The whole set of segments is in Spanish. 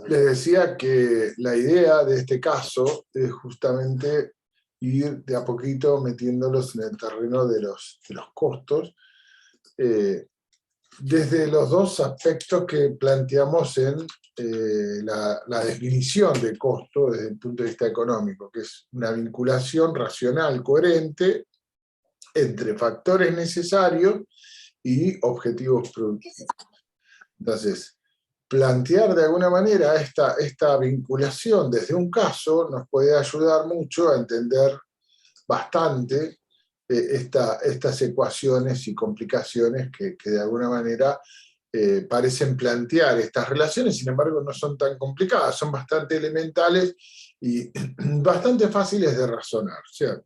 Les decía que la idea de este caso es justamente ir de a poquito metiéndolos en el terreno de los costos, desde los dos aspectos que planteamos en la definición de costo desde el punto de vista económico, que es una vinculación racional coherente entre factores necesarios y objetivos productivos. Entonces, plantear de alguna manera esta vinculación desde un caso nos puede ayudar mucho a entender bastante estas ecuaciones y complicaciones que de alguna manera parecen plantear estas relaciones, sin embargo no son tan complicadas, son bastante elementales y bastante fáciles de razonar. O sea,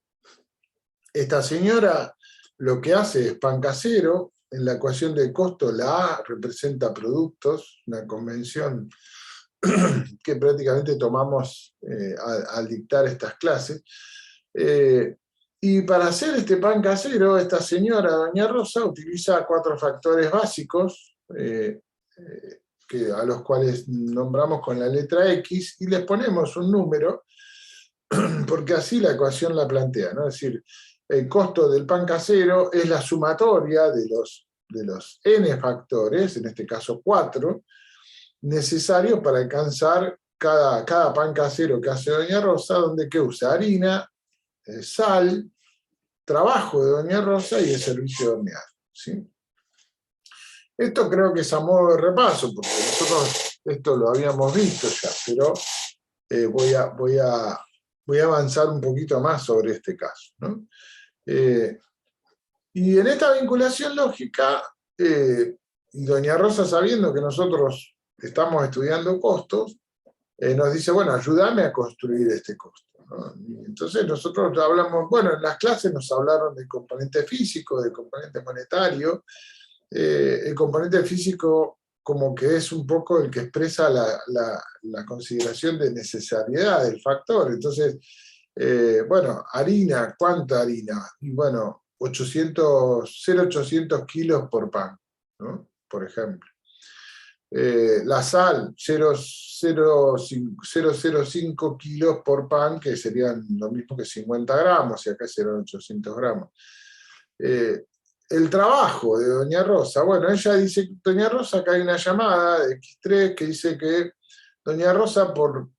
esta señora lo que hace es pan casero. En la ecuación de costo la A representa productos, una convención que prácticamente tomamos al dictar estas clases. Y para hacer este pan casero, esta señora, doña Rosa, utiliza 4 factores básicos, a los cuales nombramos con la letra X, y les ponemos un número, porque así la ecuación la plantea, ¿no? Es decir, el costo del pan casero es la sumatoria de los n factores, en este caso 4, necesarios para alcanzar cada pan casero que hace doña Rosa, donde que usa harina, sal, trabajo de doña Rosa y el servicio de horneado, ¿sí? Esto creo que es a modo de repaso, porque nosotros esto lo habíamos visto ya, pero voy a avanzar un poquito más sobre este caso, ¿no? Y en esta vinculación lógica, y doña Rosa, sabiendo que nosotros estamos estudiando costos, nos dice, bueno, ayúdame a construir este costo, ¿no? Y entonces nosotros hablamos, bueno, en las clases nos hablaron del componente físico, del componente monetario. El componente físico como que es un poco el que expresa la consideración de necesariedad del factor. Entonces, bueno, harina, ¿cuánta harina? Y bueno, 0,800 kilos por pan, ¿no? Por ejemplo. La sal, 0,005 kilos por pan, que serían lo mismo que 50 gramos, y acá serán 800 gramos. El trabajo de doña Rosa, bueno, ella dice, doña Rosa, acá hay una llamada de X3 que dice que doña Rosa por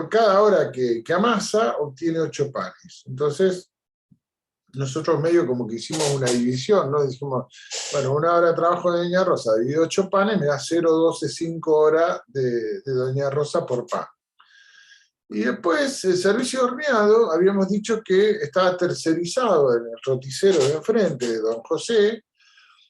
cada hora que amasa obtiene 8 panes. Entonces, nosotros medio como que hicimos una división, ¿no? Dijimos, bueno, 1 hora de trabajo de doña Rosa dividido 8 panes me da 0,125 horas de doña Rosa por pan. Y después el servicio de horneado, habíamos dicho que estaba tercerizado en el roticero de enfrente de don José,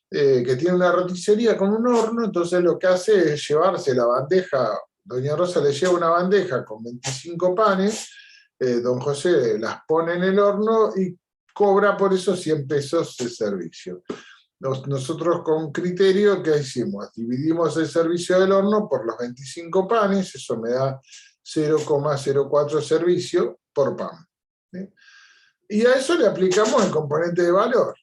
que tiene una roticería con un horno. Entonces lo que hace es llevarse la bandeja, doña Rosa le lleva una bandeja con 25 panes, don José las pone en el horno y cobra por eso 100 pesos de servicio. Nosotros con criterio, ¿qué hicimos? Dividimos el servicio del horno por los 25 panes, eso me da 0,04 servicio por pan, ¿sí? Y a eso le aplicamos el componente de valor.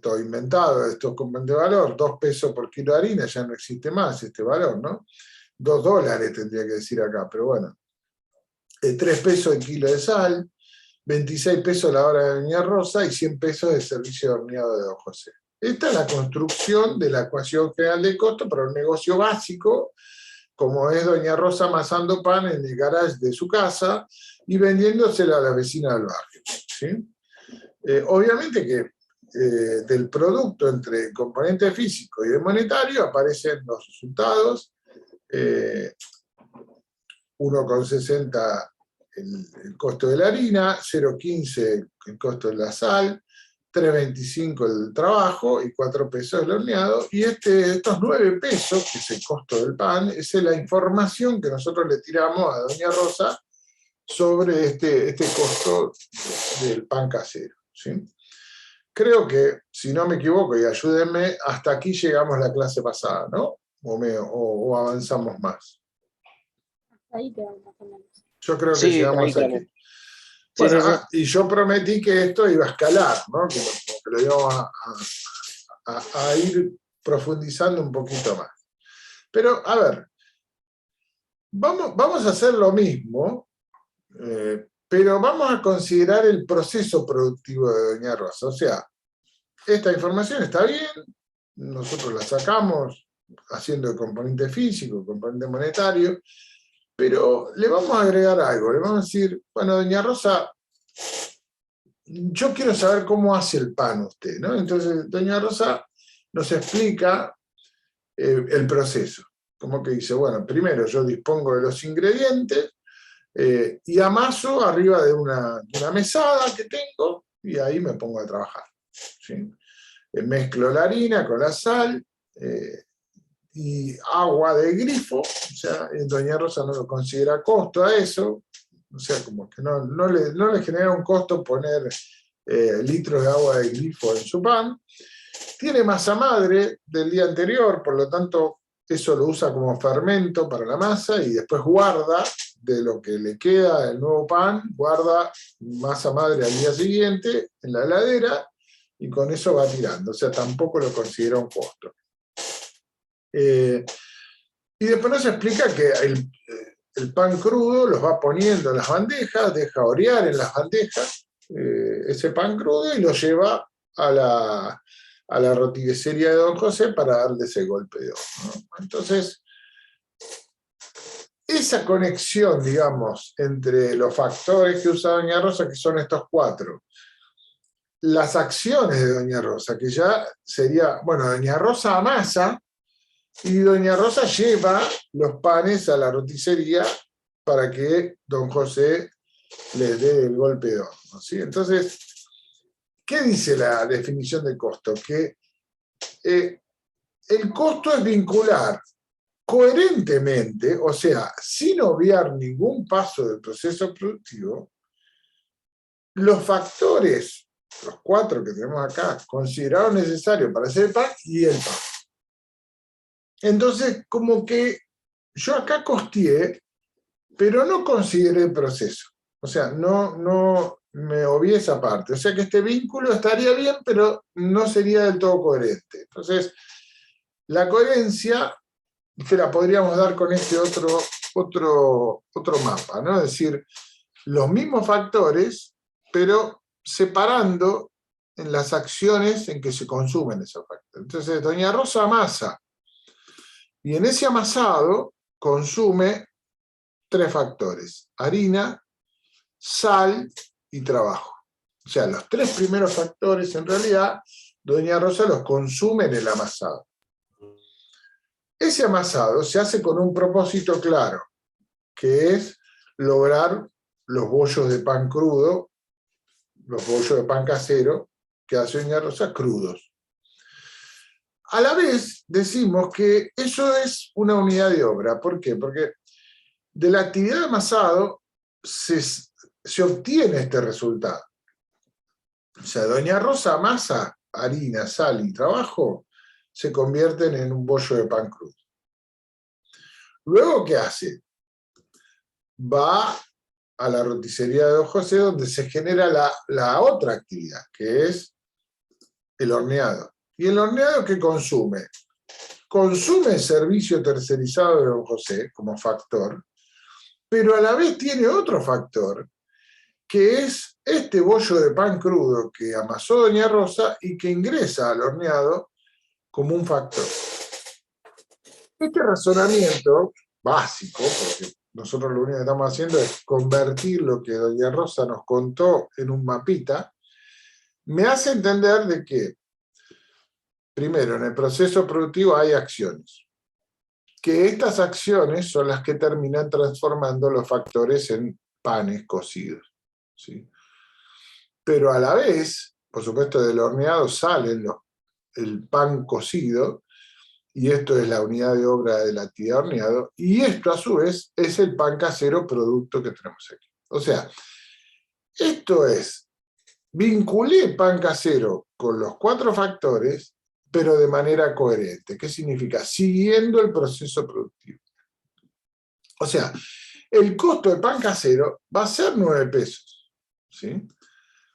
Todo inventado, estos componentes de valor, 2 pesos por kilo de harina, ya no existe más este valor, ¿no? 2 dólares tendría que decir acá, pero bueno. 3 pesos el kilo de sal, 26 pesos la hora de doña Rosa y 100 pesos de servicio de horneado de don José. Esta es la construcción de la ecuación general de costo para un negocio básico, como es doña Rosa amasando pan en el garage de su casa y vendiéndosela a la vecina del barrio, ¿sí? Obviamente que del producto entre el componente físico y el monetario aparecen los resultados, 1,60 el costo de la harina, 0,15 el costo de la sal, 3,25 el trabajo y 4 pesos el horneado. Y estos 9 pesos, que es el costo del pan, es la información que nosotros le tiramos a doña Rosa sobre este costo del pan casero, ¿sí? Creo que, si no me equivoco, y ayúdenme, hasta aquí llegamos la clase pasada, ¿no? O avanzamos más. Ahí quedamos más o menos. Yo creo que llegamos aquí. Sí, Bueno, sí. y yo prometí que esto iba a escalar, ¿no? Que lo íbamos a ir profundizando un poquito más. Pero, a ver, vamos a hacer lo mismo, pero vamos a considerar el proceso productivo de doña Rosa. O sea, esta información está bien, nosotros la sacamos haciendo el componente físico, el componente monetario, pero le vamos a agregar algo, le vamos a decir, bueno, doña Rosa, yo quiero saber cómo hace el pan usted, ¿no? Entonces, doña Rosa nos explica el proceso. Como que dice, bueno, primero yo dispongo de los ingredientes y amaso arriba de una mesada que tengo y ahí me pongo a trabajar, ¿sí? Mezclo la harina con la sal y agua de grifo, o sea, doña Rosa no lo considera costo a eso, o sea, como que no le genera un costo poner litros de agua de grifo en su pan. Tiene masa madre del día anterior, por lo tanto, eso lo usa como fermento para la masa y después guarda de lo que le queda del nuevo pan, guarda masa madre al día siguiente en la heladera y con eso va tirando, o sea, tampoco lo considera un costo. Y después nos explica que el pan crudo los va poniendo en las bandejas, deja orear en las bandejas ese pan crudo y lo lleva a la roticería de Don José para darle ese golpe de horno, ¿no? Entonces, esa conexión, digamos, entre los factores que usa doña Rosa, que son estos 4, las acciones de doña Rosa, que ya sería, bueno, doña Rosa amasa y doña Rosa lleva los panes a la roticería para que don José les dé el golpe de horno, ¿sí? Entonces, ¿qué dice la definición de costo? Que el costo es vincular coherentemente, o sea, sin obviar ningún paso del proceso productivo, los factores, los 4 que tenemos acá, considerados necesarios para hacer el pan y el pan. Entonces, como que yo acá costeé, pero no consideré el proceso. O sea, no me obvié esa parte. O sea que este vínculo estaría bien, pero no sería del todo coherente. Entonces, la coherencia se la podríamos dar con este otro mapa, ¿no? Es decir, los mismos factores, pero separando en las acciones en que se consumen esos factores. Entonces, doña Rosa amasa, y en ese amasado consume 3 factores: harina, sal y trabajo. O sea, los 3 primeros factores en realidad doña Rosa los consume en el amasado. Ese amasado se hace con un propósito claro, que es lograr los bollos de pan crudo, los bollos de pan casero que hace doña Rosa crudos. A la vez decimos que eso es una unidad de obra. ¿Por qué? Porque de la actividad de amasado se obtiene este resultado. O sea, doña Rosa amasa harina, sal y trabajo, se convierten en un bollo de pan crudo. Luego, ¿qué hace? Va a la roticería de Don José, donde se genera la otra actividad, que es el horneado. ¿Y el horneado qué consume? Consume el servicio tercerizado de Don José como factor, pero a la vez tiene otro factor, que es este bollo de pan crudo que amasó doña Rosa y que ingresa al horneado como un factor. Este razonamiento básico, porque nosotros lo único que estamos haciendo es convertir lo que doña Rosa nos contó en un mapita, me hace entender de que, primero, en el proceso productivo hay acciones, que estas acciones son las que terminan transformando los factores en panes cocidos, ¿sí? Pero a la vez, por supuesto, del horneado sale el pan cocido, y esto es la unidad de obra de la actividad de horneado, y esto a su vez es el pan casero producto que tenemos aquí. O sea, esto es, vinculé pan casero con los 4 factores, pero de manera coherente. ¿Qué significa? Siguiendo el proceso productivo. O sea, el costo de pan casero va a ser 9 pesos, ¿sí?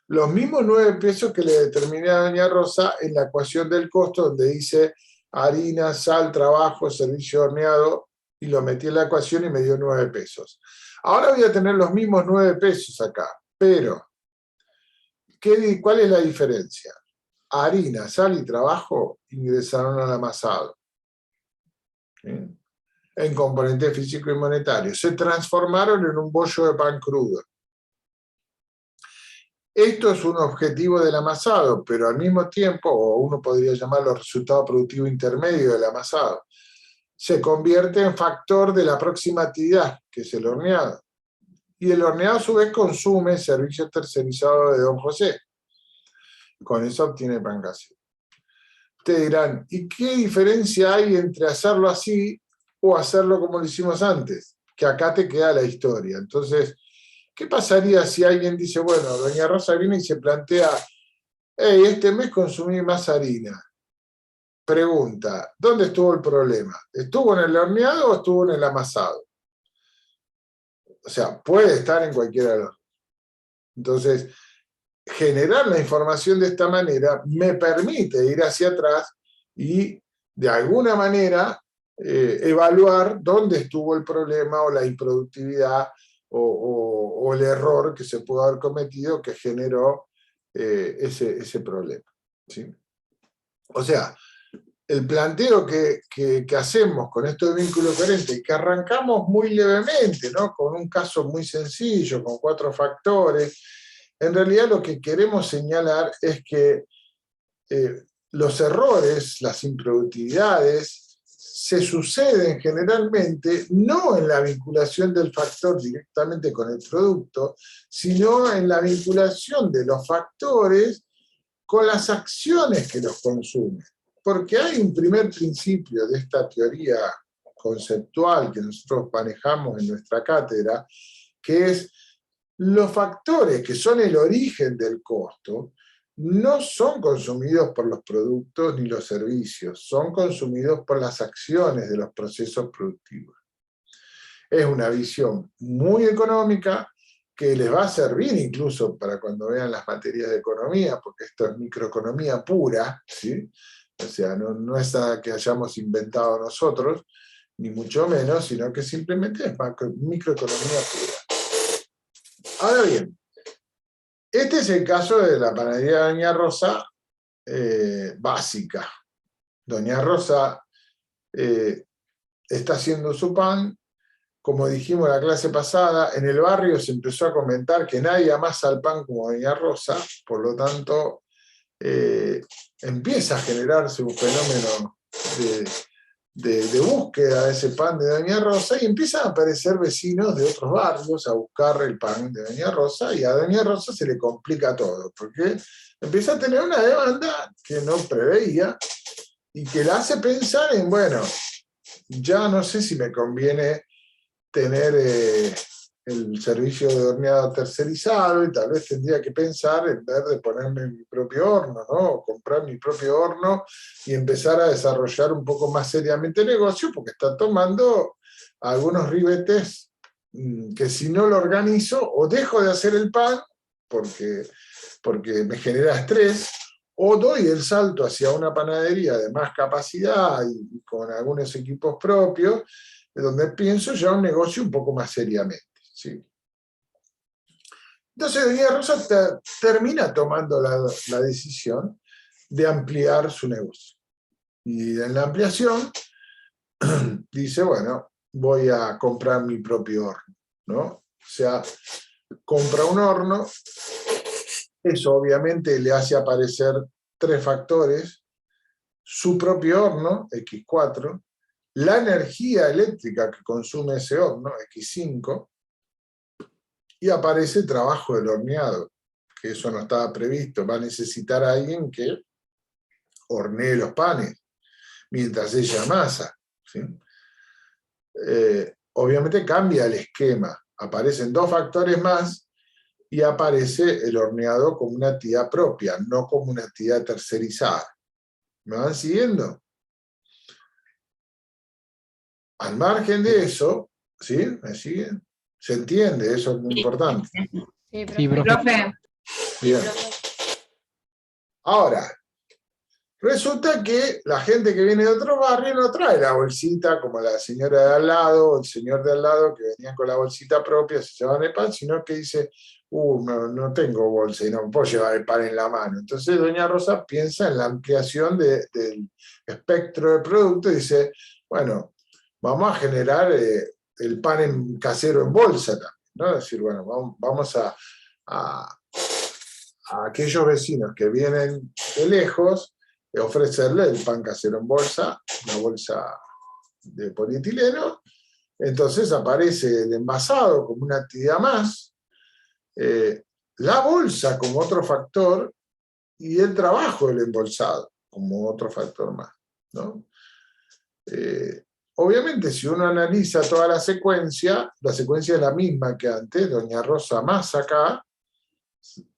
Los mismos 9 pesos que le determiné a doña Rosa en la ecuación del costo, donde dice harina, sal, trabajo, servicio de horneado, y lo metí en la ecuación y me dio 9 pesos. Ahora voy a tener los mismos 9 pesos acá, pero ¿cuál es la diferencia? Harina, sal y trabajo ingresaron al amasado, ¿sí?, en componente físico y monetario. Se transformaron en un bollo de pan crudo. Esto es un objetivo del amasado, pero al mismo tiempo, o uno podría llamarlo resultado productivo intermedio del amasado, se convierte en factor de la próxima actividad, que es el horneado. Y el horneado a su vez consume servicios tercerizados de don José. Con eso obtiene pan casero. Ustedes dirán, ¿y qué diferencia hay entre hacerlo así o hacerlo como lo hicimos antes? Que acá te queda la historia. Entonces, ¿qué pasaría si alguien dice, bueno, doña Rosa viene y se plantea, hey, este mes consumí más harina? Pregunta, ¿dónde estuvo el problema? ¿Estuvo en el horneado o estuvo en el amasado? O sea, puede estar en cualquiera de los dos. Entonces, generar la información de esta manera me permite ir hacia atrás y, de alguna manera, evaluar dónde estuvo el problema o la improductividad o el error que se pudo haber cometido que generó ese problema, ¿sí? O sea, el planteo que hacemos con esto de vínculo coherente, que arrancamos muy levemente, ¿no?, con un caso muy sencillo, con 4 factores, en realidad lo que queremos señalar es que los errores, las improductividades, se suceden generalmente no en la vinculación del factor directamente con el producto, sino en la vinculación de los factores con las acciones que los consumen. Porque hay un primer principio de esta teoría conceptual que nosotros manejamos en nuestra cátedra, que es los factores que son el origen del costo no son consumidos por los productos ni los servicios, son consumidos por las acciones de los procesos productivos. Es una visión muy económica que les va a servir incluso para cuando vean las materias de economía, porque esto es microeconomía pura, ¿sí? O sea, no es nada que hayamos inventado nosotros, ni mucho menos, sino que simplemente es microeconomía pura. Ahora bien, este es el caso de la panadería de Doña Rosa básica. Doña Rosa está haciendo su pan. Como dijimos en la clase pasada, en el barrio se empezó a comentar que nadie amasa el pan como Doña Rosa, por lo tanto empieza a generarse un fenómeno de búsqueda de ese pan de Doña Rosa y empiezan a aparecer vecinos de otros barrios a buscar el pan de Doña Rosa, y a Doña Rosa se le complica todo, porque empieza a tener una demanda que no preveía y que la hace pensar en, bueno, ya no sé si me conviene tener el servicio de horneado tercerizado, y tal vez tendría que pensar en vez de ponerme mi propio horno, ¿no? O comprar mi propio horno y empezar a desarrollar un poco más seriamente el negocio, porque está tomando algunos ribetes que si no lo organizo, o dejo de hacer el pan porque me genera estrés, o doy el salto hacia una panadería de más capacidad y con algunos equipos propios, donde pienso ya un negocio un poco más seriamente, ¿sí? Entonces Doña Rosa termina tomando la decisión de ampliar su negocio. Y en la ampliación dice, bueno, voy a comprar mi propio horno, ¿no? O sea, compra un horno. Eso obviamente le hace aparecer 3 factores: su propio horno, X4, la energía eléctrica que consume ese horno, X5, y aparece trabajo del horneado, que eso no estaba previsto. Va a necesitar a alguien que hornee los panes mientras ella amasa, ¿sí? Obviamente cambia el esquema, aparecen 2 factores más y aparece el horneado como una actividad propia, no como una actividad tercerizada. ¿Me van siguiendo? Al margen de eso, ¿sí? ¿Me siguen? ¿Se entiende? Eso es muy importante. Sí, Sí, profe. profe. Bien. Ahora, Resulta que la gente que viene de otro barrio no trae la bolsita como la señora de al lado o el señor de al lado que venían con la bolsita propia, se llevaban el pan, sino que dice, no tengo bolsa y no puedo llevar el pan en la mano. Entonces doña Rosa piensa en la ampliación del espectro de productos y dice, bueno, vamos a generar el pan casero en bolsa también, ¿no? Es decir, bueno, vamos a aquellos vecinos que vienen de lejos, ofrecerle el pan casero en bolsa, una bolsa de polietileno. Entonces aparece el envasado como una actividad más, la bolsa como otro factor y el trabajo del embolsado como otro factor más, ¿no? Obviamente, si uno analiza toda la secuencia es la misma que antes. Doña Rosa masa acá,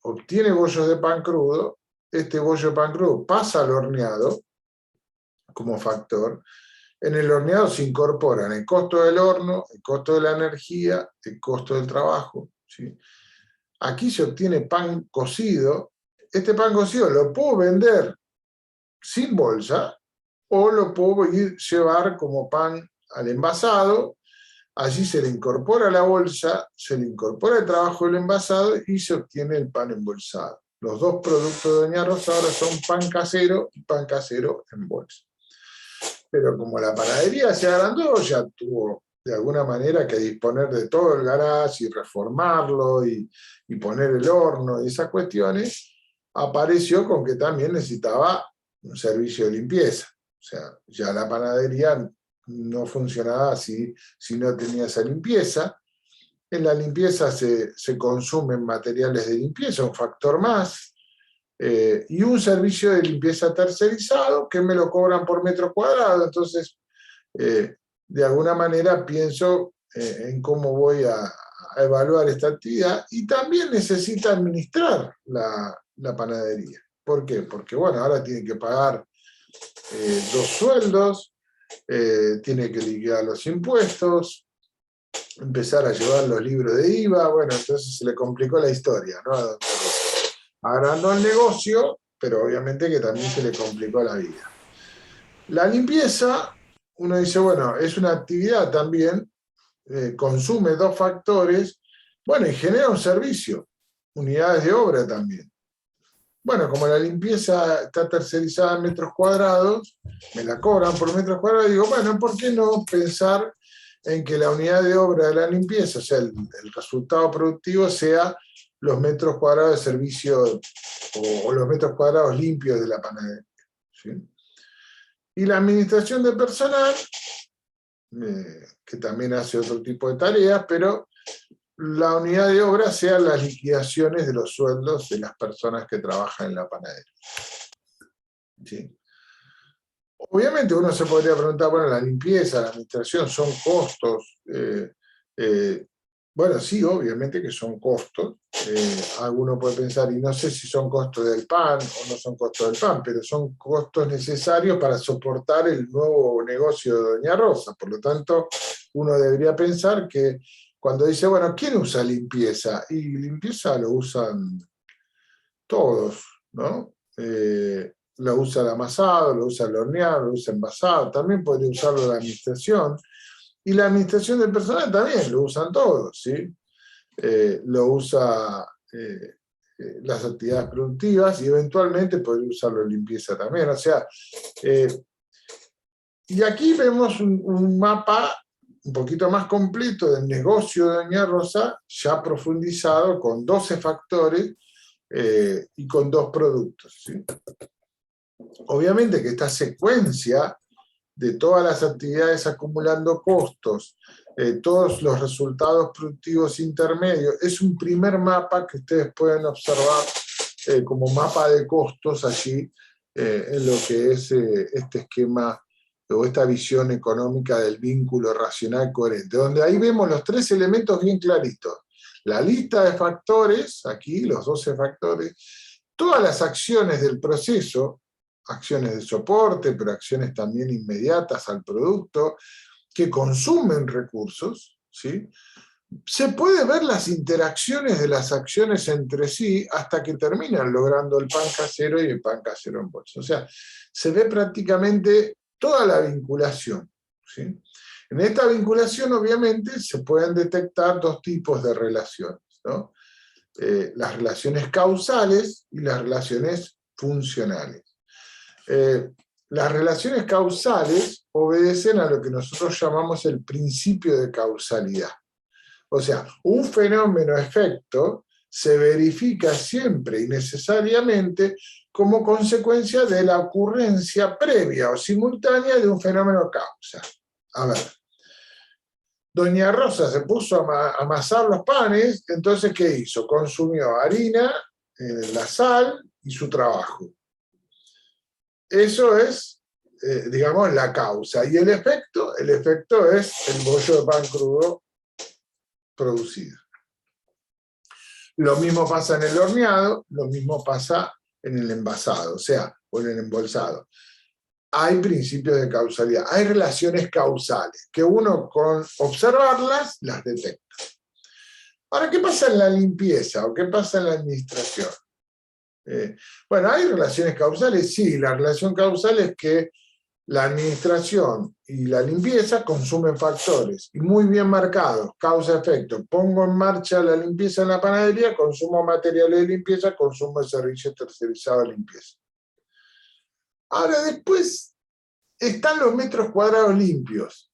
obtiene bollos de pan crudo, este bollo de pan crudo pasa al horneado como factor. En el horneado se incorporan el costo del horno, el costo de la energía, el costo del trabajo, ¿sí? Aquí se obtiene pan cocido. Este pan cocido lo puedo vender sin bolsa o lo puedo llevar como pan al envasado. Allí se le incorpora la bolsa, se le incorpora el trabajo del envasado y se obtiene el pan embolsado. Los dos productos de doña Rosa ahora son pan casero y pan casero en bolsa. Pero como la panadería se agrandó, ya tuvo de alguna manera que disponer de todo el garage y reformarlo y poner el horno y esas cuestiones, apareció con que también necesitaba un servicio de limpieza. O sea, ya la panadería no funcionaba así si no tenía esa limpieza. En la limpieza se consumen materiales de limpieza, un factor más. Y un servicio de limpieza tercerizado que me lo cobran por metro cuadrado. Entonces, de alguna manera pienso en cómo voy a evaluar esta actividad y también necesita administrar la panadería. ¿Por qué? Porque, bueno, ahora tiene que pagar 2 sueldos, tiene que liquidar los impuestos, empezar a llevar los libros de IVA, bueno, entonces se le complicó la historia, ¿no? Agrandó el negocio, pero obviamente que también se le complicó la vida. La limpieza, uno dice, bueno, es una actividad también, consume 2 factores, bueno, y genera un servicio, unidades de obra también. Bueno, como la limpieza está tercerizada en metros cuadrados, me la cobran por metros cuadrados, digo, bueno, ¿por qué no pensar en que la unidad de obra de la limpieza, o sea, el resultado productivo sea los metros cuadrados de servicio o los metros cuadrados limpios de la panadería, ¿sí? Y la administración de personal, que también hace otro tipo de tareas, pero la unidad de obra sean las liquidaciones de los sueldos de las personas que trabajan en la panadería, ¿sí? Obviamente uno se podría preguntar, bueno, la limpieza, la administración son costos. Bueno, sí, obviamente que son costos. Alguno puede pensar, y no sé si son costos del pan o no son costos del pan, pero son costos necesarios para soportar el nuevo negocio de doña Rosa. Por lo tanto, uno debería pensar que cuando dice, bueno, ¿quién usa limpieza? Y limpieza lo usan todos, ¿no? Lo usa el amasado, lo usa el horneado, lo usa el envasado, también podría usarlo la administración. Y la administración del personal también, lo usan todos, ¿sí? Lo usa las actividades productivas y eventualmente podría usarlo en limpieza también. O sea, y aquí vemos un mapa un poquito más completo del negocio de doña Rosa, ya profundizado con 12 factores y con 2 productos, ¿sí? Obviamente que esta secuencia de todas las actividades acumulando costos, todos los resultados productivos intermedios, es un primer mapa que ustedes pueden observar como mapa de costos allí en lo que es este esquema o esta visión económica del vínculo racional coherente, donde ahí vemos los 3 elementos bien claritos. La lista de factores, aquí los 12 factores, todas las acciones del proceso, acciones de soporte, pero acciones también inmediatas al producto, que consumen recursos, ¿sí? se puede ver las interacciones de las acciones entre sí hasta que terminan logrando el pan casero y el pan casero en bolsa. O sea, se ve prácticamente toda la vinculación, ¿sí? En esta vinculación, obviamente, se pueden detectar dos tipos de relaciones, ¿no? Las relaciones causales y las relaciones funcionales. Las relaciones causales obedecen a lo que nosotros llamamos el principio de causalidad. O sea, un fenómeno-efecto se verifica siempre y necesariamente como consecuencia de la ocurrencia previa o simultánea de un fenómeno causa. A ver, doña Rosa se puso a amasar los panes, entonces ¿qué hizo? Consumió harina, la sal y su trabajo. Eso es, digamos, la causa. ¿Y el efecto? El efecto es el bollo de pan crudo producido. Lo mismo pasa en el horneado, lo mismo pasa en el envasado, o sea, o en el embolsado. Hay principios de causalidad, hay relaciones causales, que uno con observarlas las detecta. Ahora, ¿qué pasa en la limpieza o qué pasa en la administración? Bueno, ¿hay relaciones causales? Sí, la relación causal es que la administración y la limpieza consumen factores, y muy bien marcados, causa-efecto. Pongo en marcha la limpieza en la panadería, consumo materiales de limpieza, consumo el servicio tercerizado de limpieza. Ahora, después están los metros cuadrados limpios.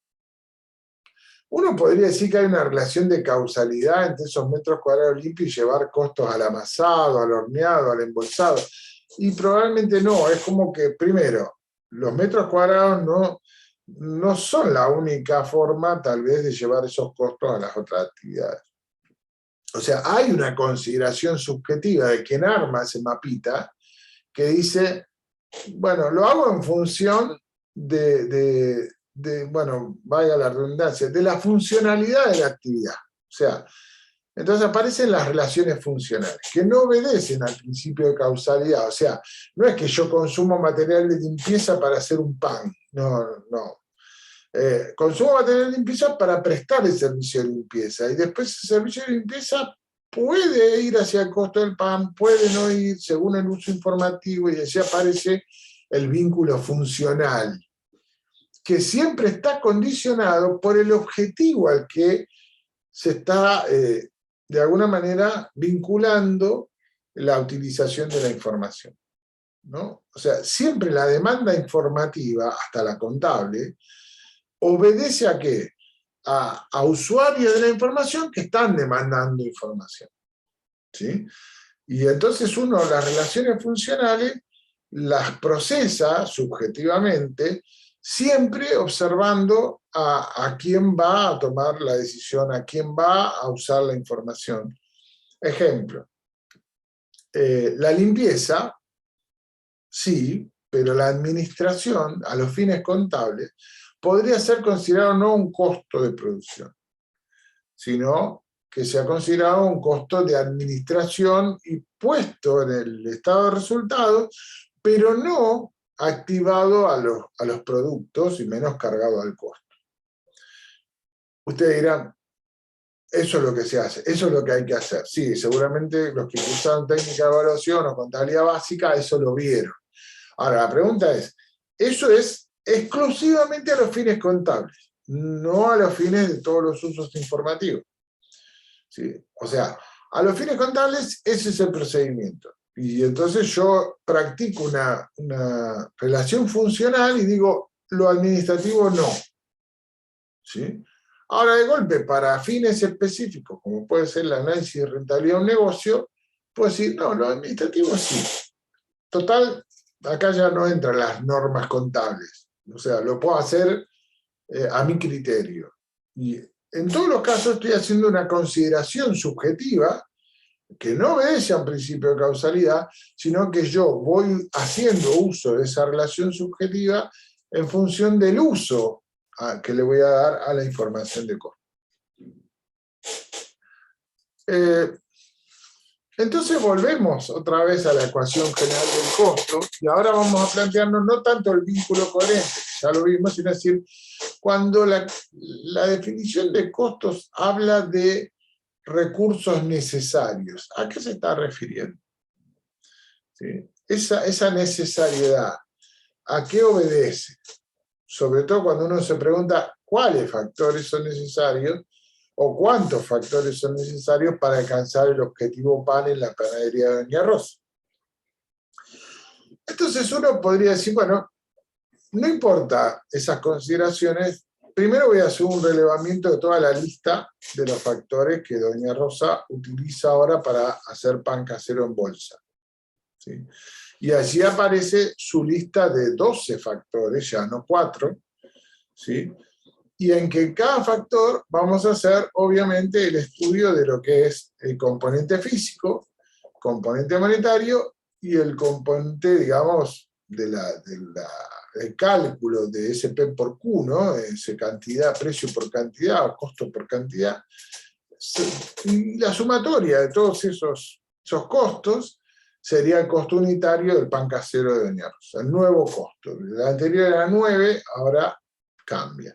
Uno podría decir que hay una relación de causalidad entre esos metros cuadrados limpios y llevar costos al amasado, al horneado, al embolsado. Y probablemente no, es como que, primero, los metros cuadrados no son la única forma, tal vez, de llevar esos costos a las otras actividades. O sea, hay una consideración subjetiva de quien arma ese mapita que dice, bueno, lo hago en función bueno, vaya la redundancia, de la funcionalidad de la actividad. O sea, entonces aparecen las relaciones funcionales, que no obedecen al principio de causalidad. O sea, no es que yo consumo material de limpieza para hacer un pan. No. Consumo material de limpieza para prestar el servicio de limpieza. Y después el servicio de limpieza puede ir hacia el costo del pan, puede no ir según el uso informativo, y así aparece el vínculo funcional, que siempre está condicionado por el objetivo al que se está, de alguna manera, vinculando la utilización de la información, ¿no? O sea, siempre la demanda informativa, hasta la contable, obedece ¿a qué? A usuarios de la información que están demandando información, ¿sí? Y entonces uno las relaciones funcionales las procesa subjetivamente, siempre observando a quién va a tomar la decisión, a quién va a usar la información. Ejemplo, la limpieza, sí, pero la administración, a los fines contables, podría ser considerado no un costo de producción, sino que sea considerado un costo de administración y puesto en el estado de resultados, pero no activado a los productos y menos cargado al costo. Ustedes dirán, eso es lo que se hace, eso es lo que hay que hacer. Sí, seguramente los que cursaron técnica de evaluación o contabilidad básica, eso lo vieron. Ahora, la pregunta es, eso es exclusivamente a los fines contables, no a los fines de todos los usos informativos. ¿Sí? O sea, a los fines contables ese es el procedimiento. Y entonces yo practico una relación funcional y digo, lo administrativo no. ¿Sí? Ahora, de golpe, para fines específicos, como puede ser el análisis de rentabilidad de un negocio, puedo decir, no, lo administrativo sí. Total, acá ya no entran las normas contables. O sea, lo puedo hacer a mi criterio. Y en todos los casos estoy haciendo una consideración subjetiva que no obedece a un principio de causalidad, sino que yo voy haciendo uso de esa relación subjetiva en función del uso que le voy a dar a la información de costo. Entonces volvemos otra vez a la ecuación general del costo, y ahora vamos a plantearnos no tanto el vínculo coherente, que ya lo vimos, sino decir, cuando la definición de costos habla de recursos necesarios. ¿A qué se está refiriendo? ¿Sí? Esa necesariedad, ¿a qué obedece? Sobre todo cuando uno se pregunta cuáles factores son necesarios o cuántos factores son necesarios para alcanzar el objetivo PAN en la panadería de Doña Rosa. Entonces uno podría decir, bueno, no importa esas consideraciones, primero voy a hacer un relevamiento de toda la lista de los factores que Doña Rosa utiliza ahora para hacer pan casero en bolsa. ¿Sí? Y allí aparece su lista de 12 factores, ya no 4, ¿sí? Y en que cada factor vamos a hacer, obviamente, el estudio de lo que es el componente físico, componente monetario y el componente, digamos, del cálculo de SP por Q, ¿no? Ese cantidad, precio por cantidad o costo por cantidad. Y la sumatoria de todos esos costos sería el costo unitario del pan casero de Doña Rosa, el nuevo costo. El anterior era 9, ahora cambia.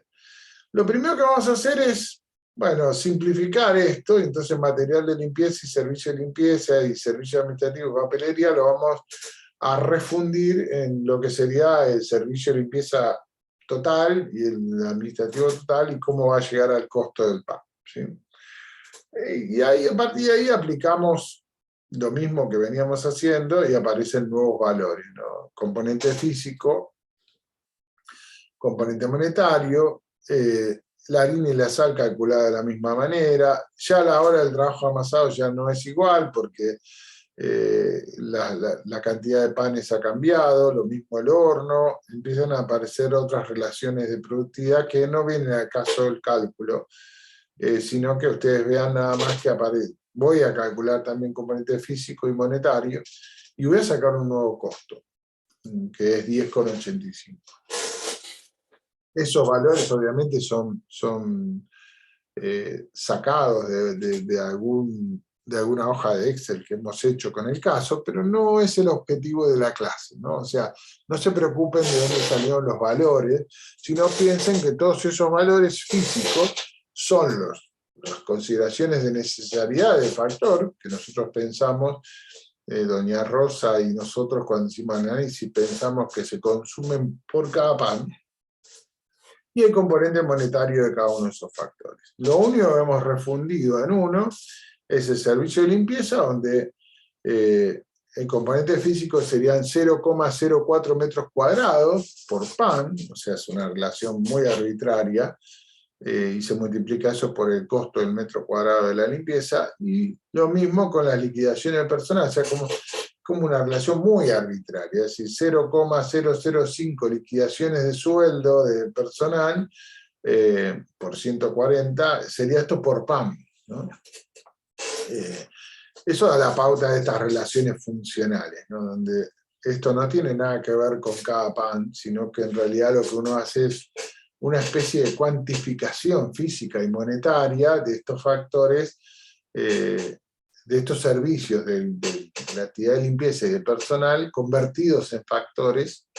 Lo primero que vamos a hacer es, bueno, simplificar esto, entonces material de limpieza y servicio de limpieza y servicio administrativo y papelería lo vamos a refundir en lo que sería el servicio de limpieza total y el administrativo total y cómo va a llegar al costo del pan. ¿Sí? Y ahí, a partir de ahí aplicamos lo mismo que veníamos haciendo y aparecen nuevos valores, ¿no? Componente físico, componente monetario, la harina y la sal calculada de la misma manera. Ya a la hora del trabajo amasado ya no es igual porque la cantidad de panes ha cambiado, lo mismo el horno, empiezan a aparecer otras relaciones de productividad que no vienen al caso del cálculo, sino que ustedes vean nada más que aparece. Voy a calcular también componente físico y monetario y voy a sacar un nuevo costo, que es 10,85. Esos valores obviamente son sacados de alguna hoja de Excel que hemos hecho con el caso, pero no es el objetivo de la clase, ¿no? O sea, no se preocupen de dónde salieron los valores, sino piensen que todos esos valores físicos son las consideraciones de necesariedad del factor, que nosotros pensamos, Doña Rosa y nosotros cuando hicimos análisis pensamos que se consumen por cada pan, y el componente monetario de cada uno de esos factores. Lo único que hemos refundido en uno es el servicio de limpieza, donde el componente físico serían 0,04 metros cuadrados por pan, o sea, es una relación muy arbitraria, y se multiplica eso por el costo del metro cuadrado de la limpieza, y lo mismo con las liquidaciones del personal, o sea, como una relación muy arbitraria, es decir, 0,005 liquidaciones de sueldo de personal por 140, sería esto por pan, ¿no? Eso da la pauta de estas relaciones funcionales, ¿no? Donde esto no tiene nada que ver con cada pan, sino que en realidad lo que uno hace es una especie de cuantificación física y monetaria de estos factores, de estos servicios de la actividad de limpieza y de personal convertidos en factores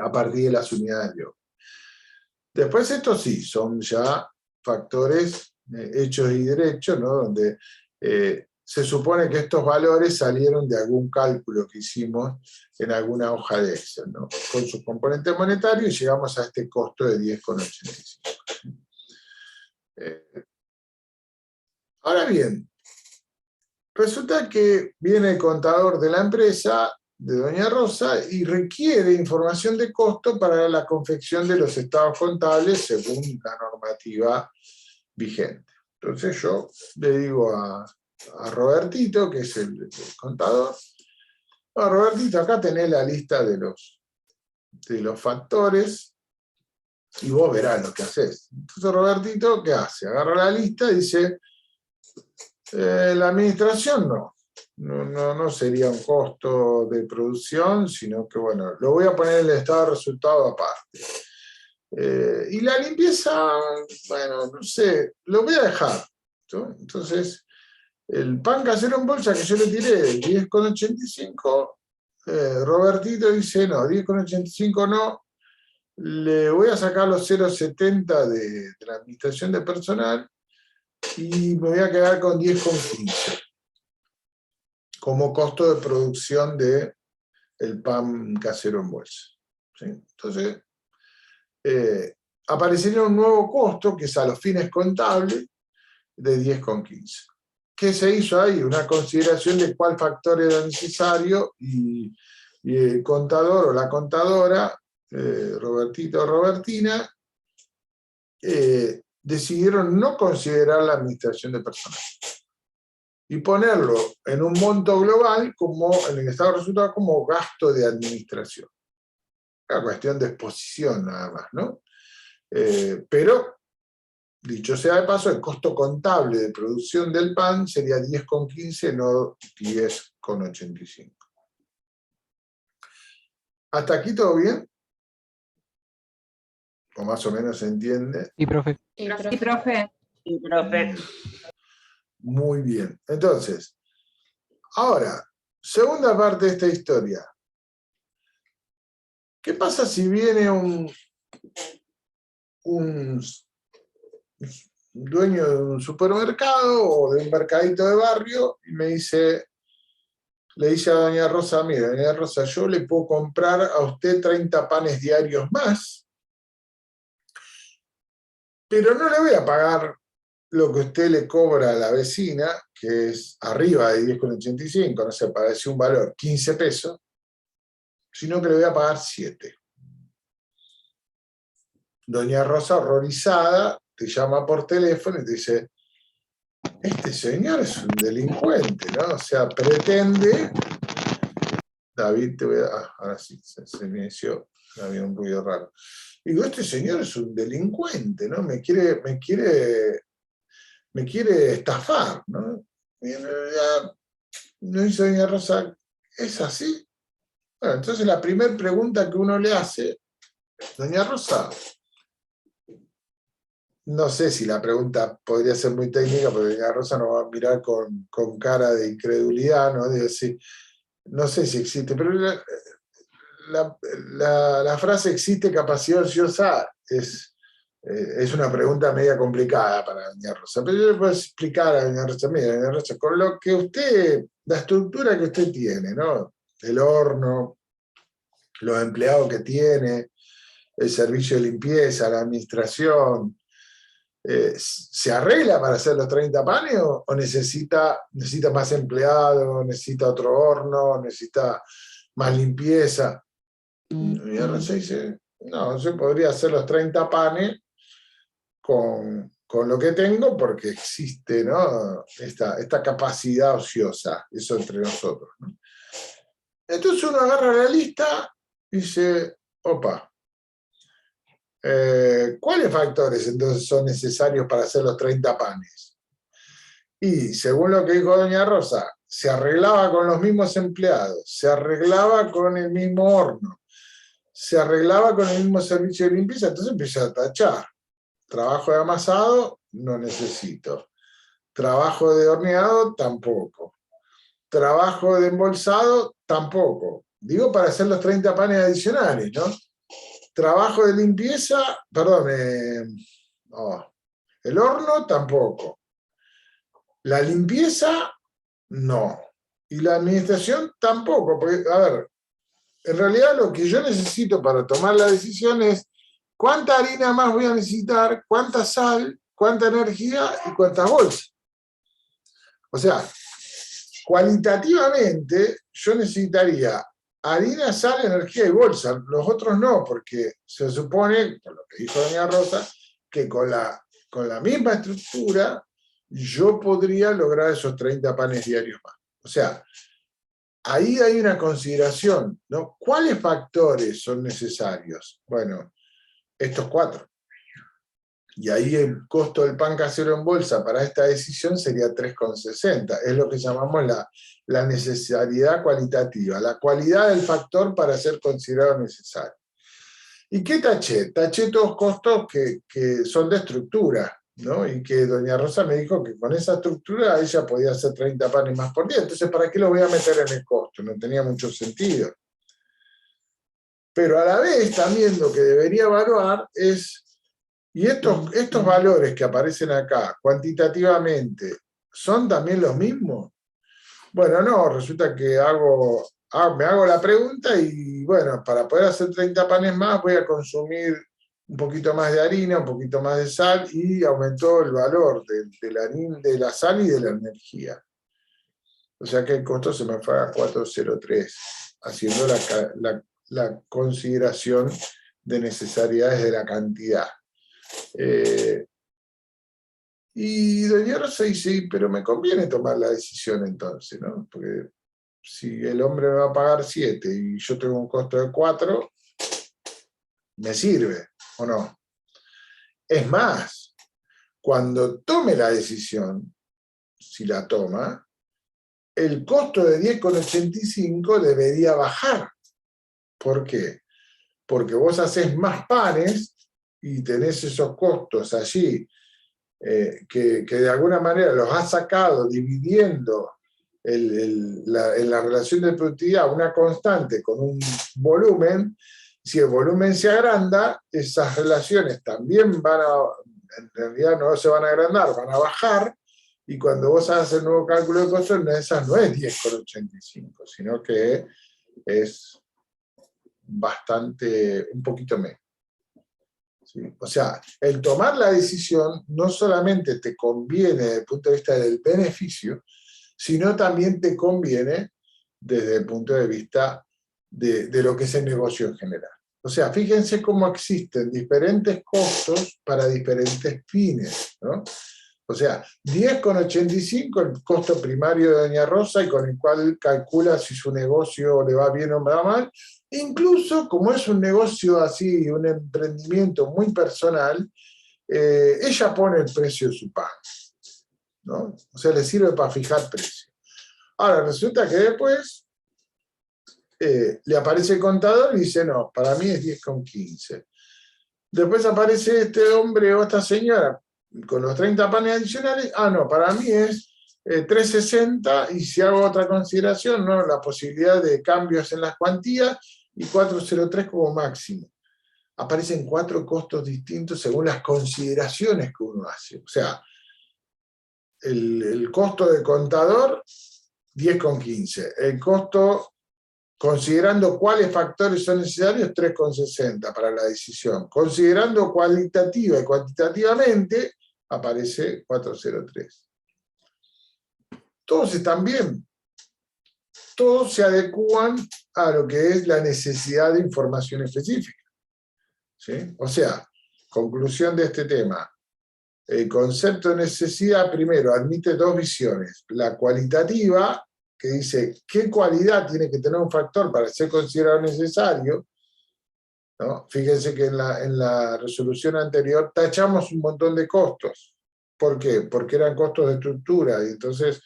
a partir de las unidades de obra. Después estos sí, son ya factores hechos y derechos, ¿no? Donde se supone que estos valores salieron de algún cálculo que hicimos en alguna hoja de Excel, ¿no? Con su componente monetario y llegamos a este costo de 10,85. Ahora bien, resulta que viene el contador de la empresa, de Doña Rosa, y requiere información de costo para la confección de los estados contables según la normativa vigente. Entonces yo le digo a Robertito, que es el contador, Robertito, acá tenés la lista de los factores y vos verás lo que haces. Entonces Robertito, ¿qué hace? Agarra la lista y dice, la administración no sería un costo de producción, sino que, bueno, lo voy a poner en el estado de resultado aparte. Y la limpieza, bueno, no sé, lo voy a dejar, ¿no? Entonces, el pan casero en bolsa que yo le tiré, 10,85, Robertito dice, no, 10,85 no, le voy a sacar los 0,70 de la administración de personal y me voy a quedar con 10,15 como costo de producción del pan casero en bolsa. ¿Sí? Entonces, aparecería un nuevo costo, que es a los fines contables, de 10,15. ¿Qué se hizo ahí? Una consideración de cuál factor era necesario y el contador o la contadora, Robertito o Robertina, decidieron no considerar la administración de personal y ponerlo en un monto global como en el estado de resultados como gasto de administración. Una cuestión de exposición nada más, ¿no? Pero, dicho sea de paso, el costo contable de producción del pan sería 10,15, no 10,85. ¿Hasta aquí todo bien? ¿O más o menos se entiende? Sí, profe. Sí, Sí, profe. Sí, profe. Muy bien. Entonces, ahora, segunda parte de esta historia. ¿Qué pasa si viene un dueño de un supermercado o de un mercadito de barrio y me dice, le dice a doña Rosa, mira, doña Rosa, yo le puedo comprar a usted 30 panes diarios más, pero no le voy a pagar lo que usted le cobra a la vecina, que es arriba de 10,85, no sé, para decir un valor, 15 pesos, sino que le voy a pagar 7. Doña Rosa, horrorizada, te llama por teléfono y te dice, este señor es un delincuente, ¿no? O sea, pretende... David, te voy a... ahora sí, se inició, había un ruido raro. Digo, este señor es un delincuente, ¿no? Me quiere estafar, ¿no? Y en realidad, no dice doña Rosa, ¿es así? Bueno, entonces la primera pregunta que uno le hace, doña Rosa, no sé si la pregunta podría ser muy técnica, porque doña Rosa nos va a mirar con cara de incredulidad, ¿no? De decir, no sé si existe, pero la frase existe capacidad ociosa es una pregunta media complicada para doña Rosa, pero yo le puedo explicar a doña Rosa, mira, doña Rosa, con lo que usted, la estructura que usted tiene, ¿no? El horno, los empleados que tiene, el servicio de limpieza, la administración, ¿se arregla para hacer los 30 panes o necesita más empleados, necesita otro horno, necesita más limpieza? Y ahora se dice, no, yo podría hacer los 30 panes con lo que tengo porque existe, ¿no? esta capacidad ociosa, eso entre nosotros, ¿no? Entonces uno agarra la lista y dice, opa, ¿cuáles factores entonces son necesarios para hacer los 30 panes? Y según lo que dijo doña Rosa, se arreglaba con los mismos empleados, se arreglaba con el mismo horno, se arreglaba con el mismo servicio de limpieza, entonces empieza a tachar. Trabajo de amasado, no necesito. Trabajo de horneado, tampoco. Trabajo de embolsado, tampoco. Digo para hacer los 30 panes adicionales, ¿no? Trabajo de limpieza, perdón, el horno, tampoco. La limpieza, no. Y la administración, tampoco. Porque, a ver, en realidad lo que yo necesito para tomar la decisión es cuánta harina más voy a necesitar, cuánta sal, cuánta energía y cuántas bolsas. O sea, cualitativamente yo necesitaría harina, sal, energía y bolsa. Los otros no, porque se supone, por lo que dijo doña Rosa, que con la misma estructura yo podría lograr esos 30 panes diarios más. O sea, ahí hay una consideración, ¿no? ¿Cuáles factores son necesarios? Bueno, estos 4. Y ahí el costo del pan casero en bolsa para esta decisión sería 3,60. Es lo que llamamos la necesariedad cualitativa, la cualidad del factor para ser considerado necesario. ¿Y qué taché? Taché todos costos que son de estructura, ¿no? Y que doña Rosa me dijo que con esa estructura ella podía hacer 30 panes más por día. Entonces, ¿para qué lo voy a meter en el costo? No tenía mucho sentido. Pero a la vez también lo que debería evaluar es, y estos valores que aparecen acá, cuantitativamente, ¿son también los mismos? Bueno, no, resulta que me hago la pregunta y bueno, para poder hacer 30 panes más voy a consumir un poquito más de harina, un poquito más de sal y aumentó el valor de la sal y de la energía. O sea que el costo se me fue a 403, haciendo la consideración de necesidades de la cantidad. Y doña Rosa dice, pero me conviene tomar la decisión entonces, ¿no? Porque si el hombre me va a pagar 7 y yo tengo un costo de 4, me sirve, ¿o no? Es más, cuando tome la decisión, si la toma, el costo de 10,85 debería bajar. ¿Por qué? Porque vos haces más panes y tenés esos costos allí que de alguna manera los has sacado dividiendo en la relación de productividad una constante con un volumen. Si el volumen se agranda, esas relaciones también en realidad no se van a agrandar, van a bajar, y cuando vos haces el nuevo cálculo de costos, esa no es 10,85, sino que es un poquito menos. ¿Sí? O sea, el tomar la decisión no solamente te conviene desde el punto de vista del beneficio, sino también te conviene desde el punto de vista de lo que es el negocio en general. O sea, fíjense cómo existen diferentes costos para diferentes fines, ¿no? O sea, 10,85 el costo primario de doña Rosa, y con el cual calcula si su negocio le va bien o le va mal. Incluso como es un negocio así, un emprendimiento muy personal, ella pone el precio de su pan, ¿no? O sea, le sirve para fijar precio. Ahora, resulta que después le aparece el contador y dice, no, para mí es 10,15. Después aparece este hombre o esta señora con los 30 panes adicionales, no, para mí es 3,60, y si hago otra consideración, ¿no? La posibilidad de cambios en las cuantías, y 4,03 como máximo. Aparecen 4 costos distintos según las consideraciones que uno hace. O sea, el costo de contador, 10,15. El costo, considerando cuáles factores son necesarios, 3,60 para la decisión. Considerando cualitativa y cuantitativamente, aparece 4,03. Todos están bien. Todos se adecúan a lo que es la necesidad de información específica. ¿Sí? O sea, conclusión de este tema. El concepto de necesidad, primero, admite 2 visiones. La cualitativa, que dice qué cualidad tiene que tener un factor para ser considerado necesario, ¿no? Fíjense que en la resolución anterior tachamos un montón de costos. ¿Por qué? Porque eran costos de estructura, y entonces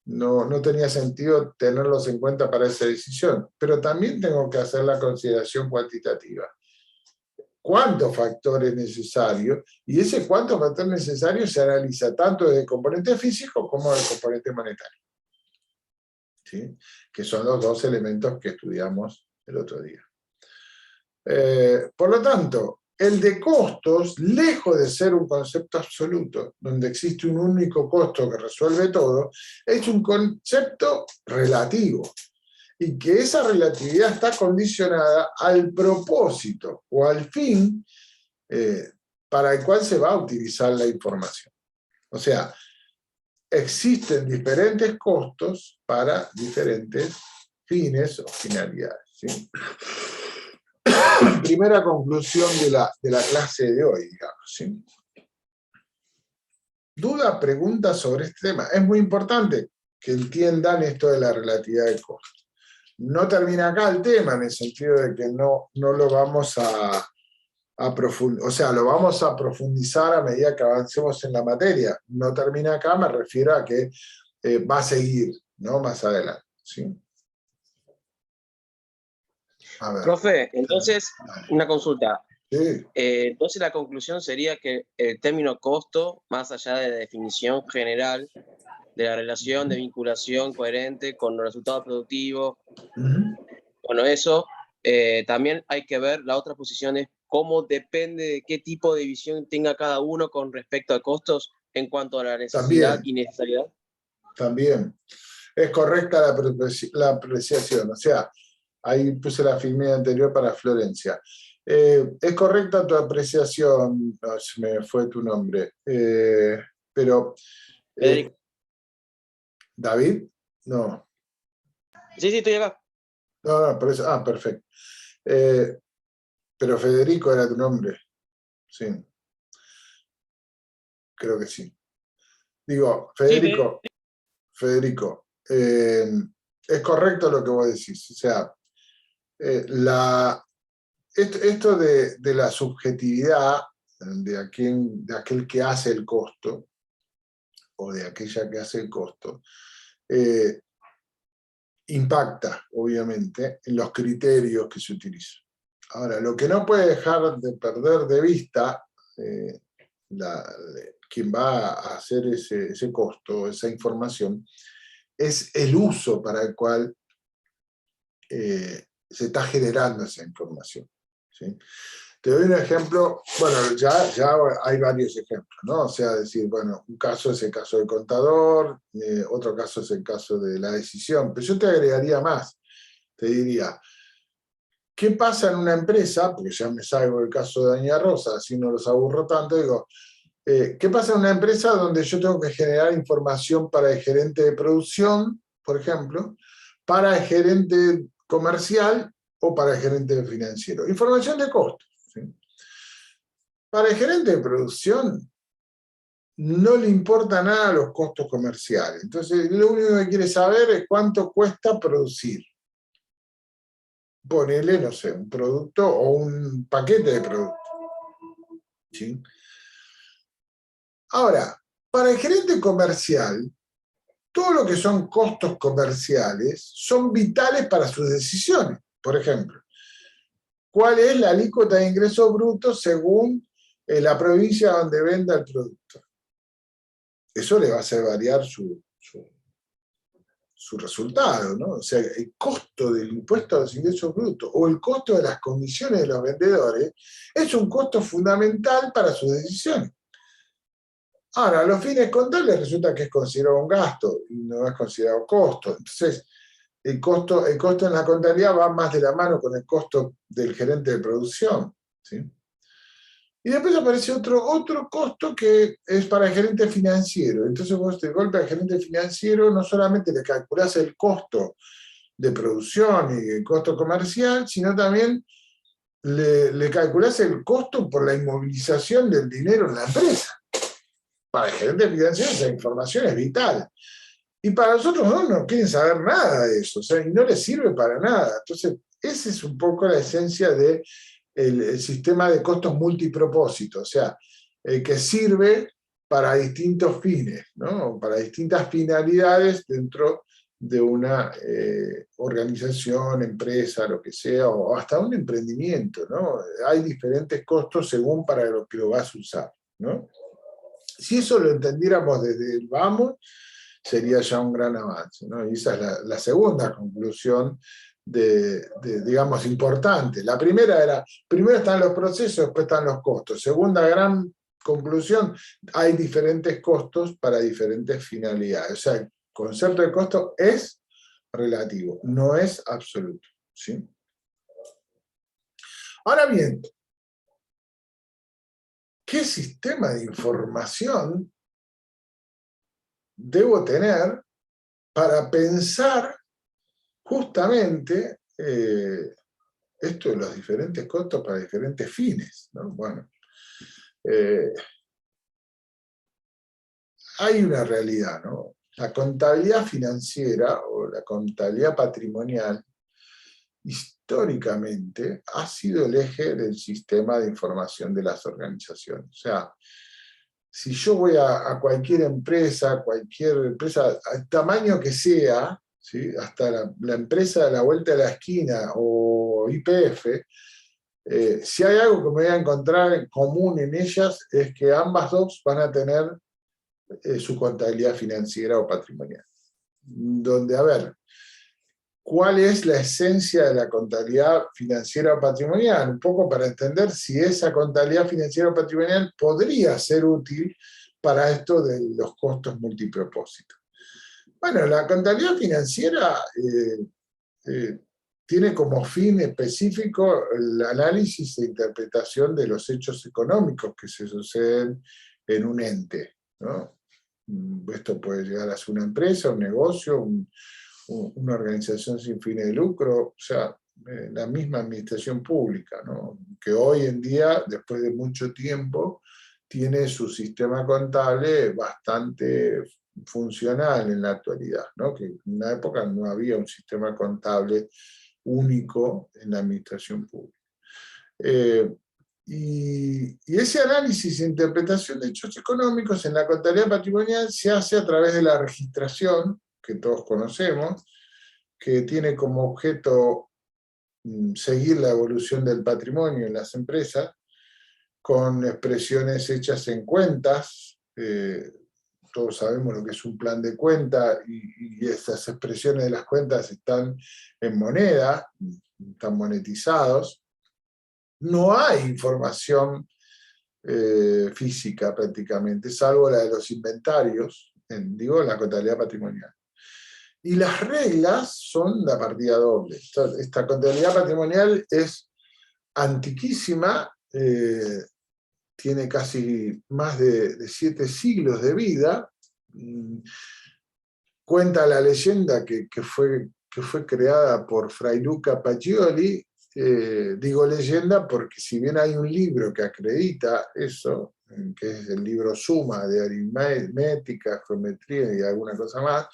no tenía sentido tenerlos en cuenta para esa decisión. Pero también tengo que hacer la consideración cuantitativa. ¿Cuántos factores necesarios? Y ese cuántos factores necesarios se analiza tanto desde el componente físico como del componente monetario, ¿sí? Que son los 2 elementos que estudiamos el otro día. Por lo tanto, el de costos, lejos de ser un concepto absoluto, donde existe un único costo que resuelve todo, es un concepto relativo, y que esa relatividad está condicionada al propósito o al fin para el cual se va a utilizar la información. O sea, existen diferentes costos para diferentes fines o finalidades, ¿sí? Primera conclusión de la clase de hoy, digamos, ¿sí? ¿Duda, pregunta sobre este tema? Es muy importante que entiendan esto de la relatividad de costos. No termina acá el tema, en el sentido de que no lo vamos o sea, lo vamos a profundizar a medida que avancemos en la materia. No termina acá, me refiero a que va a seguir, ¿no? Más adelante, ¿sí? A ver. Profe, entonces, una consulta. Sí. Entonces la conclusión sería que el término costo, más allá de la definición general de la relación de vinculación coherente con los resultados productivos, bueno, eso También hay que ver, la otra posición es cómo depende de qué tipo de visión tenga cada uno con respecto a costos en cuanto a la necesidad También, y necesidad. también. Es correcta la apreciación, o sea, ahí puse la filmina anterior para Florencia. Es correcta tu apreciación, no, se me fue tu nombre, pero Federico. David, no, Sí, estoy acá. no, por eso, perfecto. Pero Federico era tu nombre, sí, creo que sí. Digo, Sí, Federico, es correcto lo que vos decís, o sea, esto de la subjetividad de aquel que hace el costo, o de aquella que hace el costo, impacta, obviamente, en los criterios que se utilizan. Ahora, lo que no puede dejar de perder de vista quien va a hacer ese costo, esa información, es el uso para el cual se está generando esa información, ¿sí? Te doy un ejemplo, bueno, ya hay varios ejemplos, ¿no? O sea, decir, bueno, un caso es el caso del contador, otro caso es el caso de la decisión, pero yo te agregaría más, te diría, ¿qué pasa en una empresa? Porque ya me salgo del caso de Doña Rosa, así no los aburro tanto, digo, ¿qué pasa en una empresa donde yo tengo que generar información para el gerente de producción, por ejemplo, para el gerente comercial o para el gerente financiero? Información de costos, ¿sí? Para el gerente de producción no le importa nada los costos comerciales. Entonces, lo único que quiere saber es cuánto cuesta producir. Ponele, no sé, un producto o un paquete de productos, ¿sí? Ahora, para el gerente comercial, todo lo que son costos comerciales son vitales para sus decisiones. Por ejemplo, ¿cuál es la alícuota de ingreso bruto según la provincia donde venda el producto? Eso le va a hacer variar su resultado, ¿no? O sea, el costo del impuesto a los ingresos brutos o el costo de las comisiones de los vendedores es un costo fundamental para sus decisiones. Ahora, a los fines contables resulta que es considerado un gasto y no es considerado costo. Entonces, el costo en la contabilidad va más de la mano con el costo del gerente de producción, ¿sí? Y después aparece otro costo que es para el gerente financiero. Entonces vos de golpe al gerente financiero no solamente le calculás el costo de producción y el costo comercial, sino también le calculás el costo por la inmovilización del dinero en la empresa. Para el gerente financiero esa información es vital. Y para nosotros no quieren saber nada de eso, o sea, y no les sirve para nada. Entonces, esa es un poco la esencia del sistema de costos multipropósito, o sea, que sirve para distintos fines, ¿no? Para distintas finalidades dentro de una organización, empresa, lo que sea, o hasta un emprendimiento, ¿no? Hay diferentes costos según para lo que lo vas a usar, ¿no? Si eso lo entendiéramos desde el vamos, sería ya un gran avance, ¿no? Y esa es la segunda conclusión digamos, importante. La primera era, primero están los procesos, después están los costos. Segunda gran conclusión, hay diferentes costos para diferentes finalidades. O sea, el concepto de costo es relativo, no es absoluto, ¿sí? Ahora bien, ¿qué sistema de información debo tener para pensar justamente esto de los diferentes costos para diferentes fines, ¿no? Bueno, hay una realidad, ¿no? La contabilidad financiera o la contabilidad patrimonial históricamente ha sido el eje del sistema de información de las organizaciones. O sea, si yo voy a cualquier empresa, al tamaño que sea, ¿sí? Hasta la empresa de la vuelta de la esquina o YPF, si hay algo que me voy a encontrar en común en ellas es que ambas dos van a tener su contabilidad financiera o patrimonial. Donde, a ver, cuál es la esencia de la contabilidad financiera o patrimonial, un poco para entender si esa contabilidad financiera o patrimonial podría ser útil para esto de los costos multipropósitos. Bueno, la contabilidad financiera tiene como fin específico el análisis e interpretación de los hechos económicos que se suceden en un ente, ¿no? Esto puede llegar a ser una empresa, un negocio, una organización sin fines de lucro, o sea, la misma administración pública, ¿no? Que hoy en día, después de mucho tiempo, tiene su sistema contable bastante funcional en la actualidad, ¿no? Que en una época no había un sistema contable único en la administración pública. Y ese análisis e interpretación de hechos económicos en la contabilidad patrimonial se hace a través de la registración, que todos conocemos, que tiene como objeto seguir la evolución del patrimonio en las empresas, con expresiones hechas en cuentas. Todos sabemos lo que es un plan de cuenta, y esas expresiones de las cuentas están en moneda, están monetizados. No hay información física prácticamente, salvo la de los inventarios, digo, en la contabilidad patrimonial. Y las reglas son la partida doble. Esta contabilidad patrimonial es antiquísima, tiene casi más de 7 siglos de vida. Cuenta la leyenda que fue creada por Fray Luca Pacioli. Digo leyenda porque si bien hay un libro que acredita eso, que es el libro Suma de aritmética, geometría y alguna cosa más,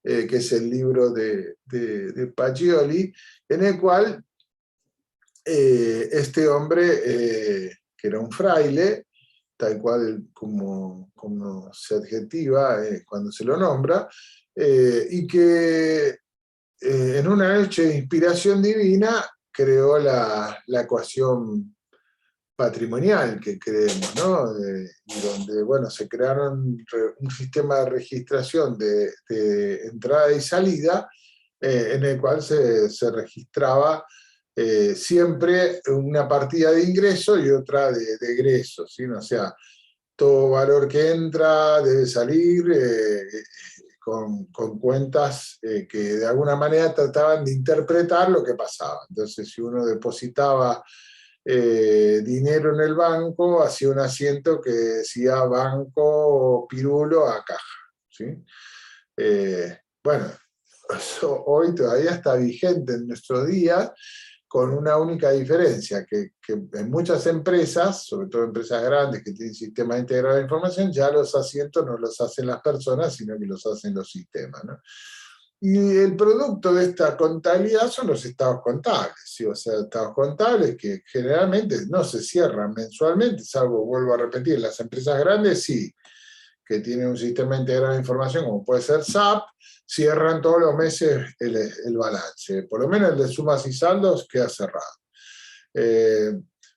que es el libro de Pacioli, en el cual este hombre, que era un fraile, tal cual como se adjetiva cuando se lo nombra, y que en una noche de inspiración divina creó la ecuación patrimonial que creemos, ¿no? Y donde, bueno, se crearon un sistema de registración de entrada y salida, en el cual se registraba siempre una partida de ingreso y otra de egreso, ¿sí? O sea, todo valor que entra debe salir con cuentas que de alguna manera trataban de interpretar lo que pasaba. Entonces, si uno depositaba dinero en el banco, hacía un asiento que decía banco Pirulo a caja, ¿sí? Bueno, eso hoy todavía está vigente en nuestro día, con una única diferencia, que en muchas empresas, sobre todo empresas grandes que tienen sistemas integrados de información, ya los asientos no los hacen las personas, sino que los hacen los sistemas, ¿no? Y el producto de esta contabilidad son los estados contables, ¿sí? O sea, estados contables que generalmente no se cierran mensualmente, salvo, vuelvo a repetir, las empresas grandes sí, que tienen un sistema integrado de información como puede ser SAP, cierran todos los meses el balance, por lo menos el de sumas y saldos queda cerrado.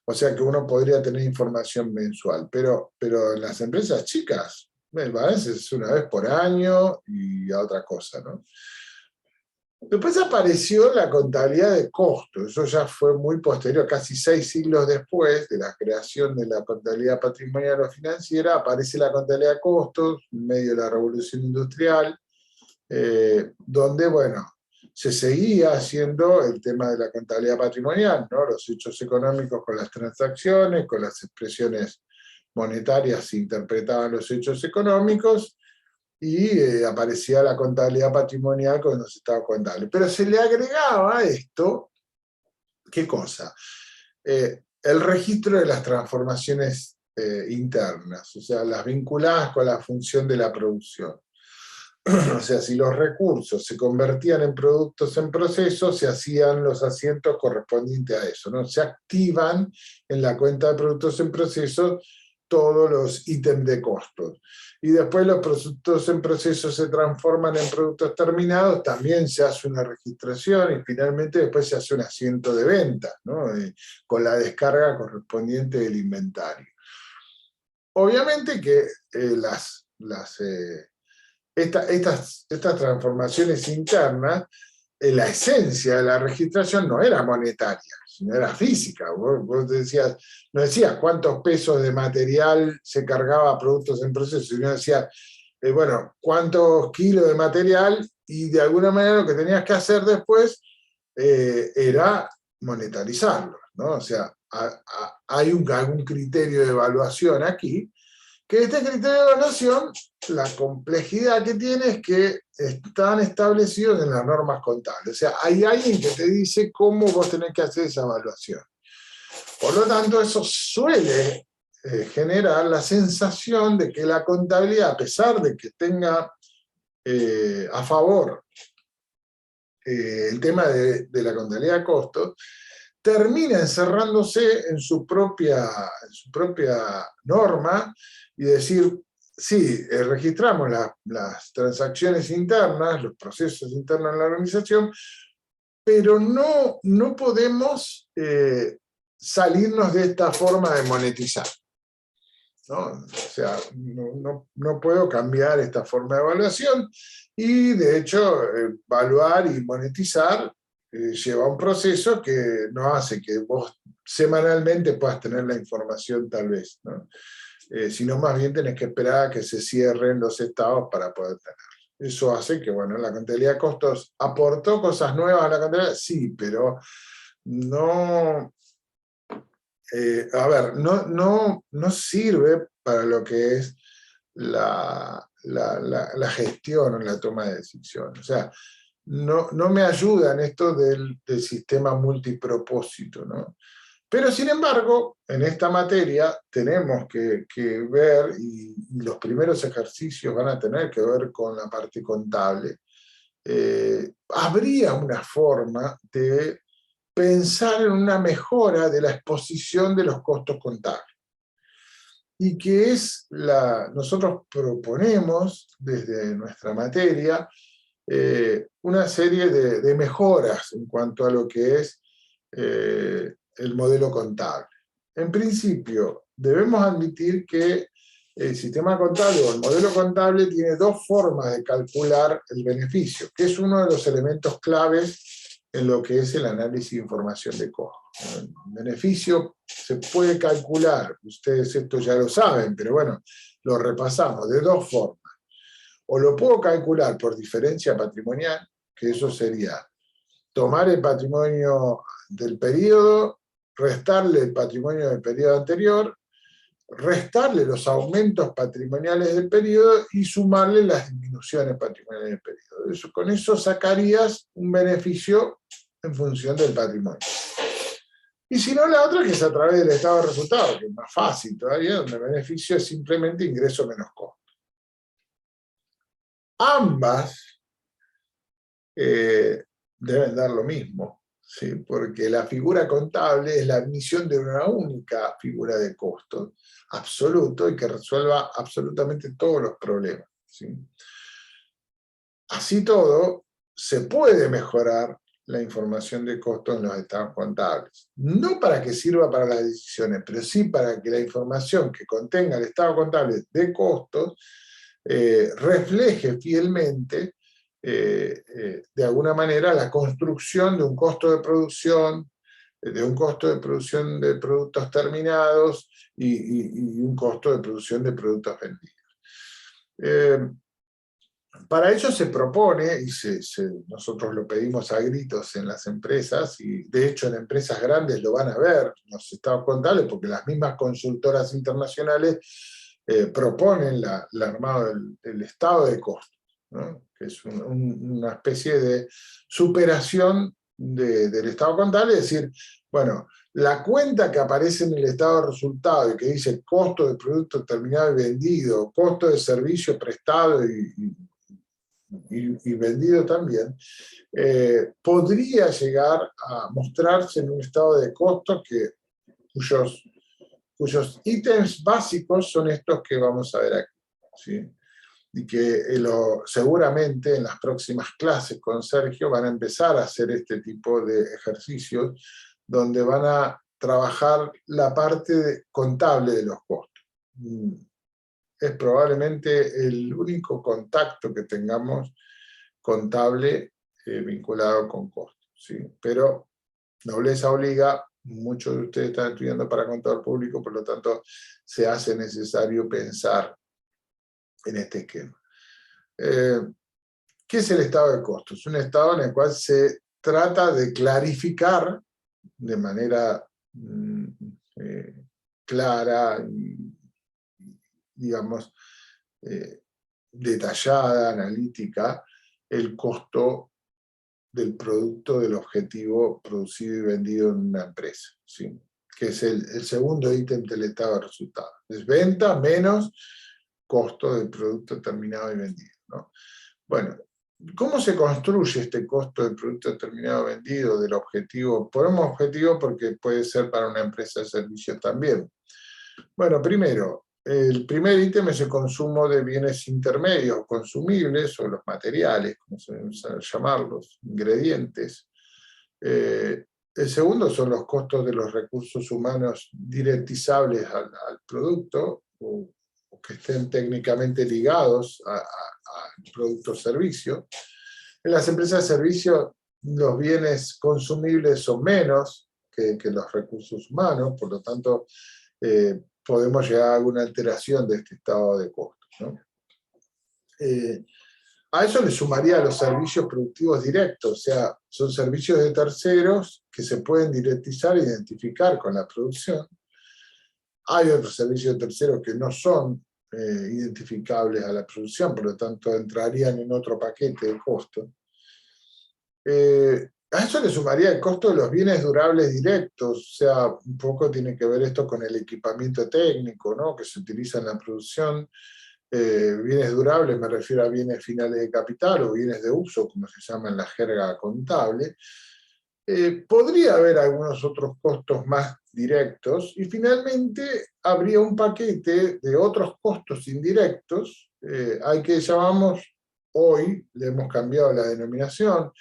O sea que uno podría tener información mensual, pero en las empresas chicas, el balance es una vez por año y a otra cosa, ¿no? Después apareció la contabilidad de costos, eso ya fue muy posterior, casi 6 siglos después de la creación de la contabilidad patrimonial o financiera, aparece la contabilidad de costos en medio de la revolución industrial, donde, bueno, se seguía haciendo el tema de la contabilidad patrimonial, ¿no? Los hechos económicos con las transacciones, con las expresiones monetarias se interpretaban los hechos económicos, y aparecía la contabilidad patrimonial con los estados contables. Pero se le agregaba a esto, ¿qué cosa? El registro de las transformaciones internas, o sea, las vinculadas con la función de la producción. O sea, si los recursos se convertían en productos en proceso, se hacían los asientos correspondientes a eso, ¿no? Se activan en la cuenta de productos en proceso todos los ítems de costos. Y después los productos en proceso se transforman en productos terminados, también se hace una registración y finalmente después se hace un asiento de venta, ¿no? Con la descarga correspondiente del inventario. Obviamente que estas transformaciones internas la esencia de la registración no era monetaria, sino era física. Vos decías, no decías cuántos pesos de material se cargaba a productos en proceso, sino decías, bueno, cuántos kilos de material, y de alguna manera lo que tenías que hacer después era monetarizarlo, ¿no? O sea, hay algún criterio de evaluación aquí, que este criterio de evaluación, la complejidad que tiene es que están establecidos en las normas contables. O sea, hay alguien que te dice cómo vos tenés que hacer esa evaluación. Por lo tanto, eso suele generar la sensación de que la contabilidad, a pesar de que tenga a favor el tema de la contabilidad de costos, termina encerrándose en su propia norma y decir, sí, registramos las transacciones internas, los procesos internos en la organización, pero no podemos salirnos de esta forma de monetizar, ¿no? O sea, no puedo cambiar esta forma de evaluación, y de hecho evaluar y monetizar lleva un proceso que no hace que vos semanalmente puedas tener la información tal vez, ¿no? Sino más bien tenés que esperar a que se cierren los estados para poder tenerlo. Eso hace que, bueno, la contabilidad de costos aportó cosas nuevas a la contabilidad, sí, pero no... a ver, no sirve para lo que es la gestión o la toma de decisiones. O sea, no me ayuda en esto del sistema multipropósito, ¿no? Pero sin embargo, en esta materia tenemos que ver, y los primeros ejercicios van a tener que ver con la parte contable. Habría una forma de pensar en una mejora de la exposición de los costos contables. Y que es nosotros proponemos desde nuestra materia una serie de mejoras en cuanto a lo que es el modelo contable. En principio, debemos admitir que el sistema contable o el modelo contable tiene dos formas de calcular el beneficio, que es uno de los elementos claves en lo que es el análisis de información de costos. El beneficio se puede calcular, ustedes esto ya lo saben, pero bueno, lo repasamos, de dos formas. O lo puedo calcular por diferencia patrimonial, que eso sería tomar el patrimonio del periodo, restarle el patrimonio del periodo anterior, restarle los aumentos patrimoniales del periodo y sumarle las disminuciones patrimoniales del periodo. Con eso sacarías un beneficio en función del patrimonio. Y si no, la otra que es a través del estado de resultados, que es más fácil todavía, donde el beneficio es simplemente ingreso menos costo. Ambas deben dar lo mismo, ¿sí? Porque la figura contable es la admisión de una única figura de costo absoluto y que resuelva absolutamente todos los problemas, ¿sí? Así todo, se puede mejorar la información de costos en los estados contables. No para que sirva para las decisiones, pero sí para que la información que contenga el estado contable de costos refleje fielmente, de alguna manera, la construcción de un costo de producción de productos terminados y un costo de producción de productos vendidos. Para ello se propone, y nosotros lo pedimos a gritos en las empresas, y de hecho en empresas grandes lo van a ver, los estados contables, porque las mismas consultoras internacionales proponen el armado del estado de costos, ¿no? Que es una especie de superación del estado contable, es decir, bueno, la cuenta que aparece en el estado de resultado y que dice costo de producto terminado y vendido, costo de servicio prestado y vendido también, podría llegar a mostrarse en un estado de costos cuyos ítems básicos son estos que vamos a ver aquí, ¿sí? Y que seguramente en las próximas clases con Sergio van a empezar a hacer este tipo de ejercicios donde van a trabajar la parte contable de los costos. Es probablemente el único contacto que tengamos contable vinculado con costos, ¿sí? Pero nobleza obliga, muchos de ustedes están estudiando para contador público, por lo tanto se hace necesario pensar en este esquema. ¿Qué es el estado de costos? Un estado en el cual se trata de clarificar de manera clara y, digamos, detallada, analítica, el costo del producto, del objetivo producido y vendido en una empresa, ¿sí? Que es el segundo ítem del estado de resultados. Es venta menos costo del producto terminado y vendido, ¿no? Bueno, ¿cómo se construye este costo del producto terminado vendido, del objetivo? Ponemos objetivo porque puede ser para una empresa de servicios también. Bueno, primero, el primer ítem es el consumo de bienes intermedios, consumibles, o los materiales, como se suelen llamarlos, ingredientes. El segundo son los costos de los recursos humanos directizables al producto, o que estén técnicamente ligados al producto o servicio. En las empresas de servicio, los bienes consumibles son menos que los recursos humanos, por lo tanto, podemos llegar a alguna alteración de este estado de costos, ¿no? A eso le sumaría los servicios productivos directos, o sea, son servicios de terceros que se pueden directizar e identificar con la producción. Hay otros servicios de terceros que no son identificables a la producción, por lo tanto entrarían en otro paquete de costo. A eso le sumaría el costo de los bienes durables directos, o sea, un poco tiene que ver esto con el equipamiento técnico, ¿no?, que se utiliza en la producción. Bienes durables me refiero a bienes finales de capital o bienes de uso, como se llama en la jerga contable. Podría haber algunos otros costos más directos, y finalmente habría un paquete de otros costos indirectos, al que llamamos, hoy le hemos cambiado la denominación,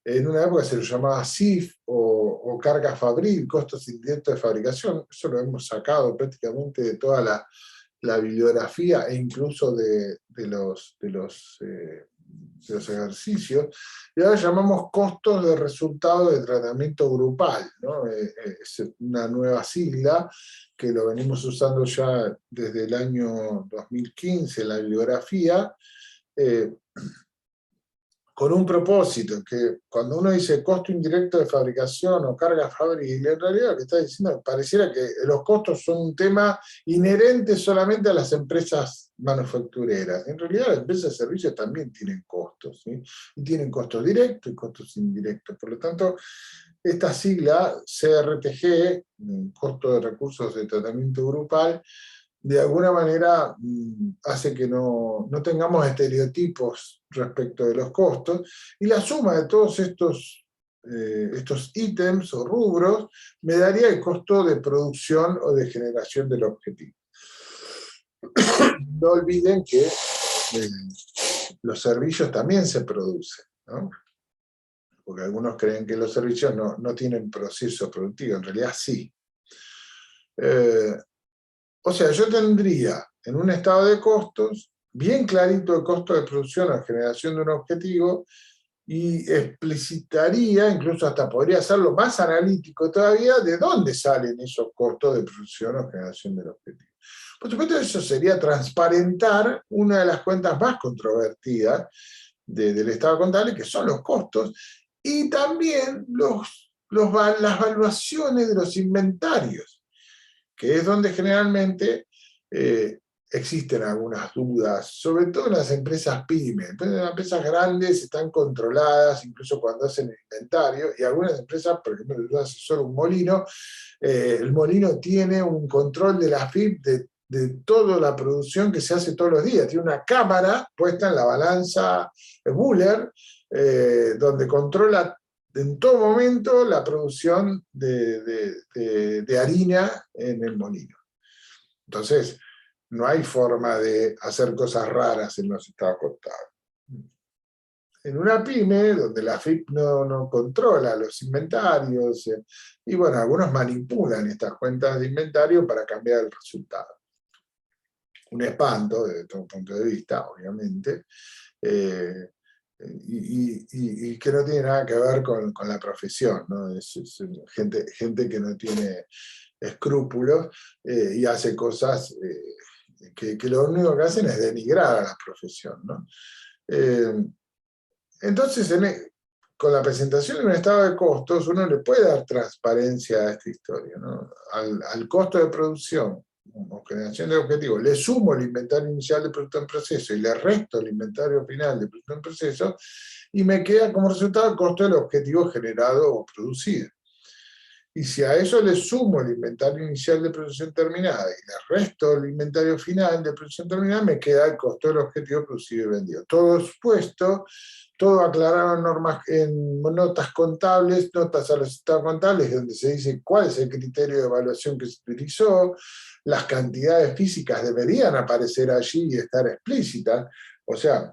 en una época se lo llamaba CIF o carga fabril, costos indirectos de fabricación. Eso lo hemos sacado prácticamente de toda la bibliografía e incluso de los ejercicios, y ahora llamamos costos de resultado de tratamiento grupal, ¿no? Es una nueva sigla que lo venimos usando ya desde el año 2015 en la bibliografía, con un propósito, que cuando uno dice costo indirecto de fabricación o carga fabril, en realidad lo que está diciendo, pareciera que los costos son un tema inherente solamente a las empresas manufactureras. En realidad las empresas de servicios también tienen costos, ¿sí? Y tienen costos directos y costos indirectos. Por lo tanto, esta sigla, CRTG, costo de recursos de tratamiento grupal, de alguna manera hace que no tengamos estereotipos respecto de los costos, y la suma de todos estos ítems o rubros me daría el costo de producción o de generación del objetivo. No olviden que los servicios también se producen, ¿no? Porque algunos creen que los servicios no tienen proceso productivo, en realidad sí. O sea, yo tendría en un estado de costos, bien clarito el costo de producción o generación de un objetivo, y explicitaría, incluso hasta podría hacerlo más analítico todavía, de dónde salen esos costos de producción o generación del objetivo. Por supuesto, eso sería transparentar una de las cuentas más controvertidas del estado contable, que son los costos, y también las valuaciones de los inventarios, que es donde generalmente existen algunas dudas, sobre todo en las empresas pymes. Entonces, las empresas grandes están controladas, incluso cuando hacen el inventario, y algunas empresas, por ejemplo, yo asesoro un molino, el molino tiene un control de la FIP de toda la producción que se hace todos los días. Tiene una cámara puesta en la balanza Buller, donde controla en todo momento la producción de harina en el molino. Entonces, no hay forma de hacer cosas raras en los estados contables. En una pyme, donde la FIP no controla los inventarios, y bueno, algunos manipulan estas cuentas de inventario para cambiar el resultado. Un espanto desde todo punto de vista, obviamente, y que no tiene nada que ver con la profesión, ¿no? Es gente que no tiene escrúpulos y hace cosas que lo único que hacen es denigrar a la profesión, ¿no? Entonces, con la presentación de un estado de costos, uno le puede dar transparencia a esta historia, ¿no? Al costo de producción o generación de objetivos, le sumo el inventario inicial de producto en proceso y le resto el inventario final de producto en proceso, y me queda como resultado el costo del objetivo generado o producido. Y si a eso le sumo el inventario inicial de producción terminada y le resto el inventario final de producción terminada, me queda el costo del objetivo producido y vendido. Todo expuesto, todo aclarado en notas contables, notas a los estados contables, donde se dice cuál es el criterio de evaluación que se utilizó, las cantidades físicas deberían aparecer allí y estar explícitas. O sea,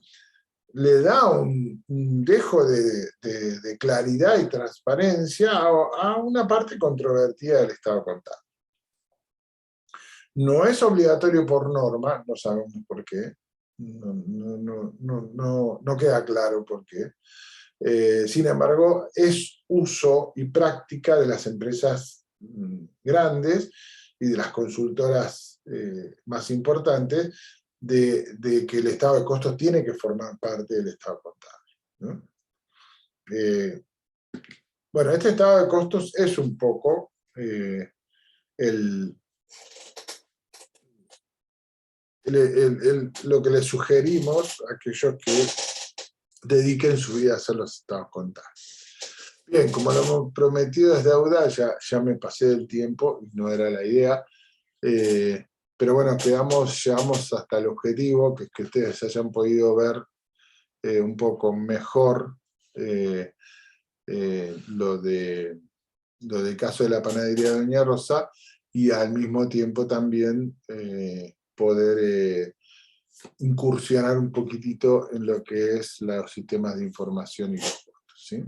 le da un dejo de claridad y transparencia a una parte controvertida del estado contable. No es obligatorio por norma, no sabemos por qué, no queda claro por qué. Sin embargo, es uso y práctica de las empresas grandes y de las consultoras más importantes, de que el estado de costos tiene que formar parte del estado contable, ¿no? Bueno, este estado de costos es un poco lo que les sugerimos a aquellos que dediquen su vida a hacer los estados contables. Bien, como lo hemos prometido es deuda, ya me pasé del tiempo y no era la idea. Pero bueno, llegamos hasta el objetivo, que es que ustedes hayan podido ver un poco mejor lo del caso de la panadería de Doña Rosa, y al mismo tiempo también poder incursionar un poquitito en lo que es los sistemas de información y los costos, ¿sí?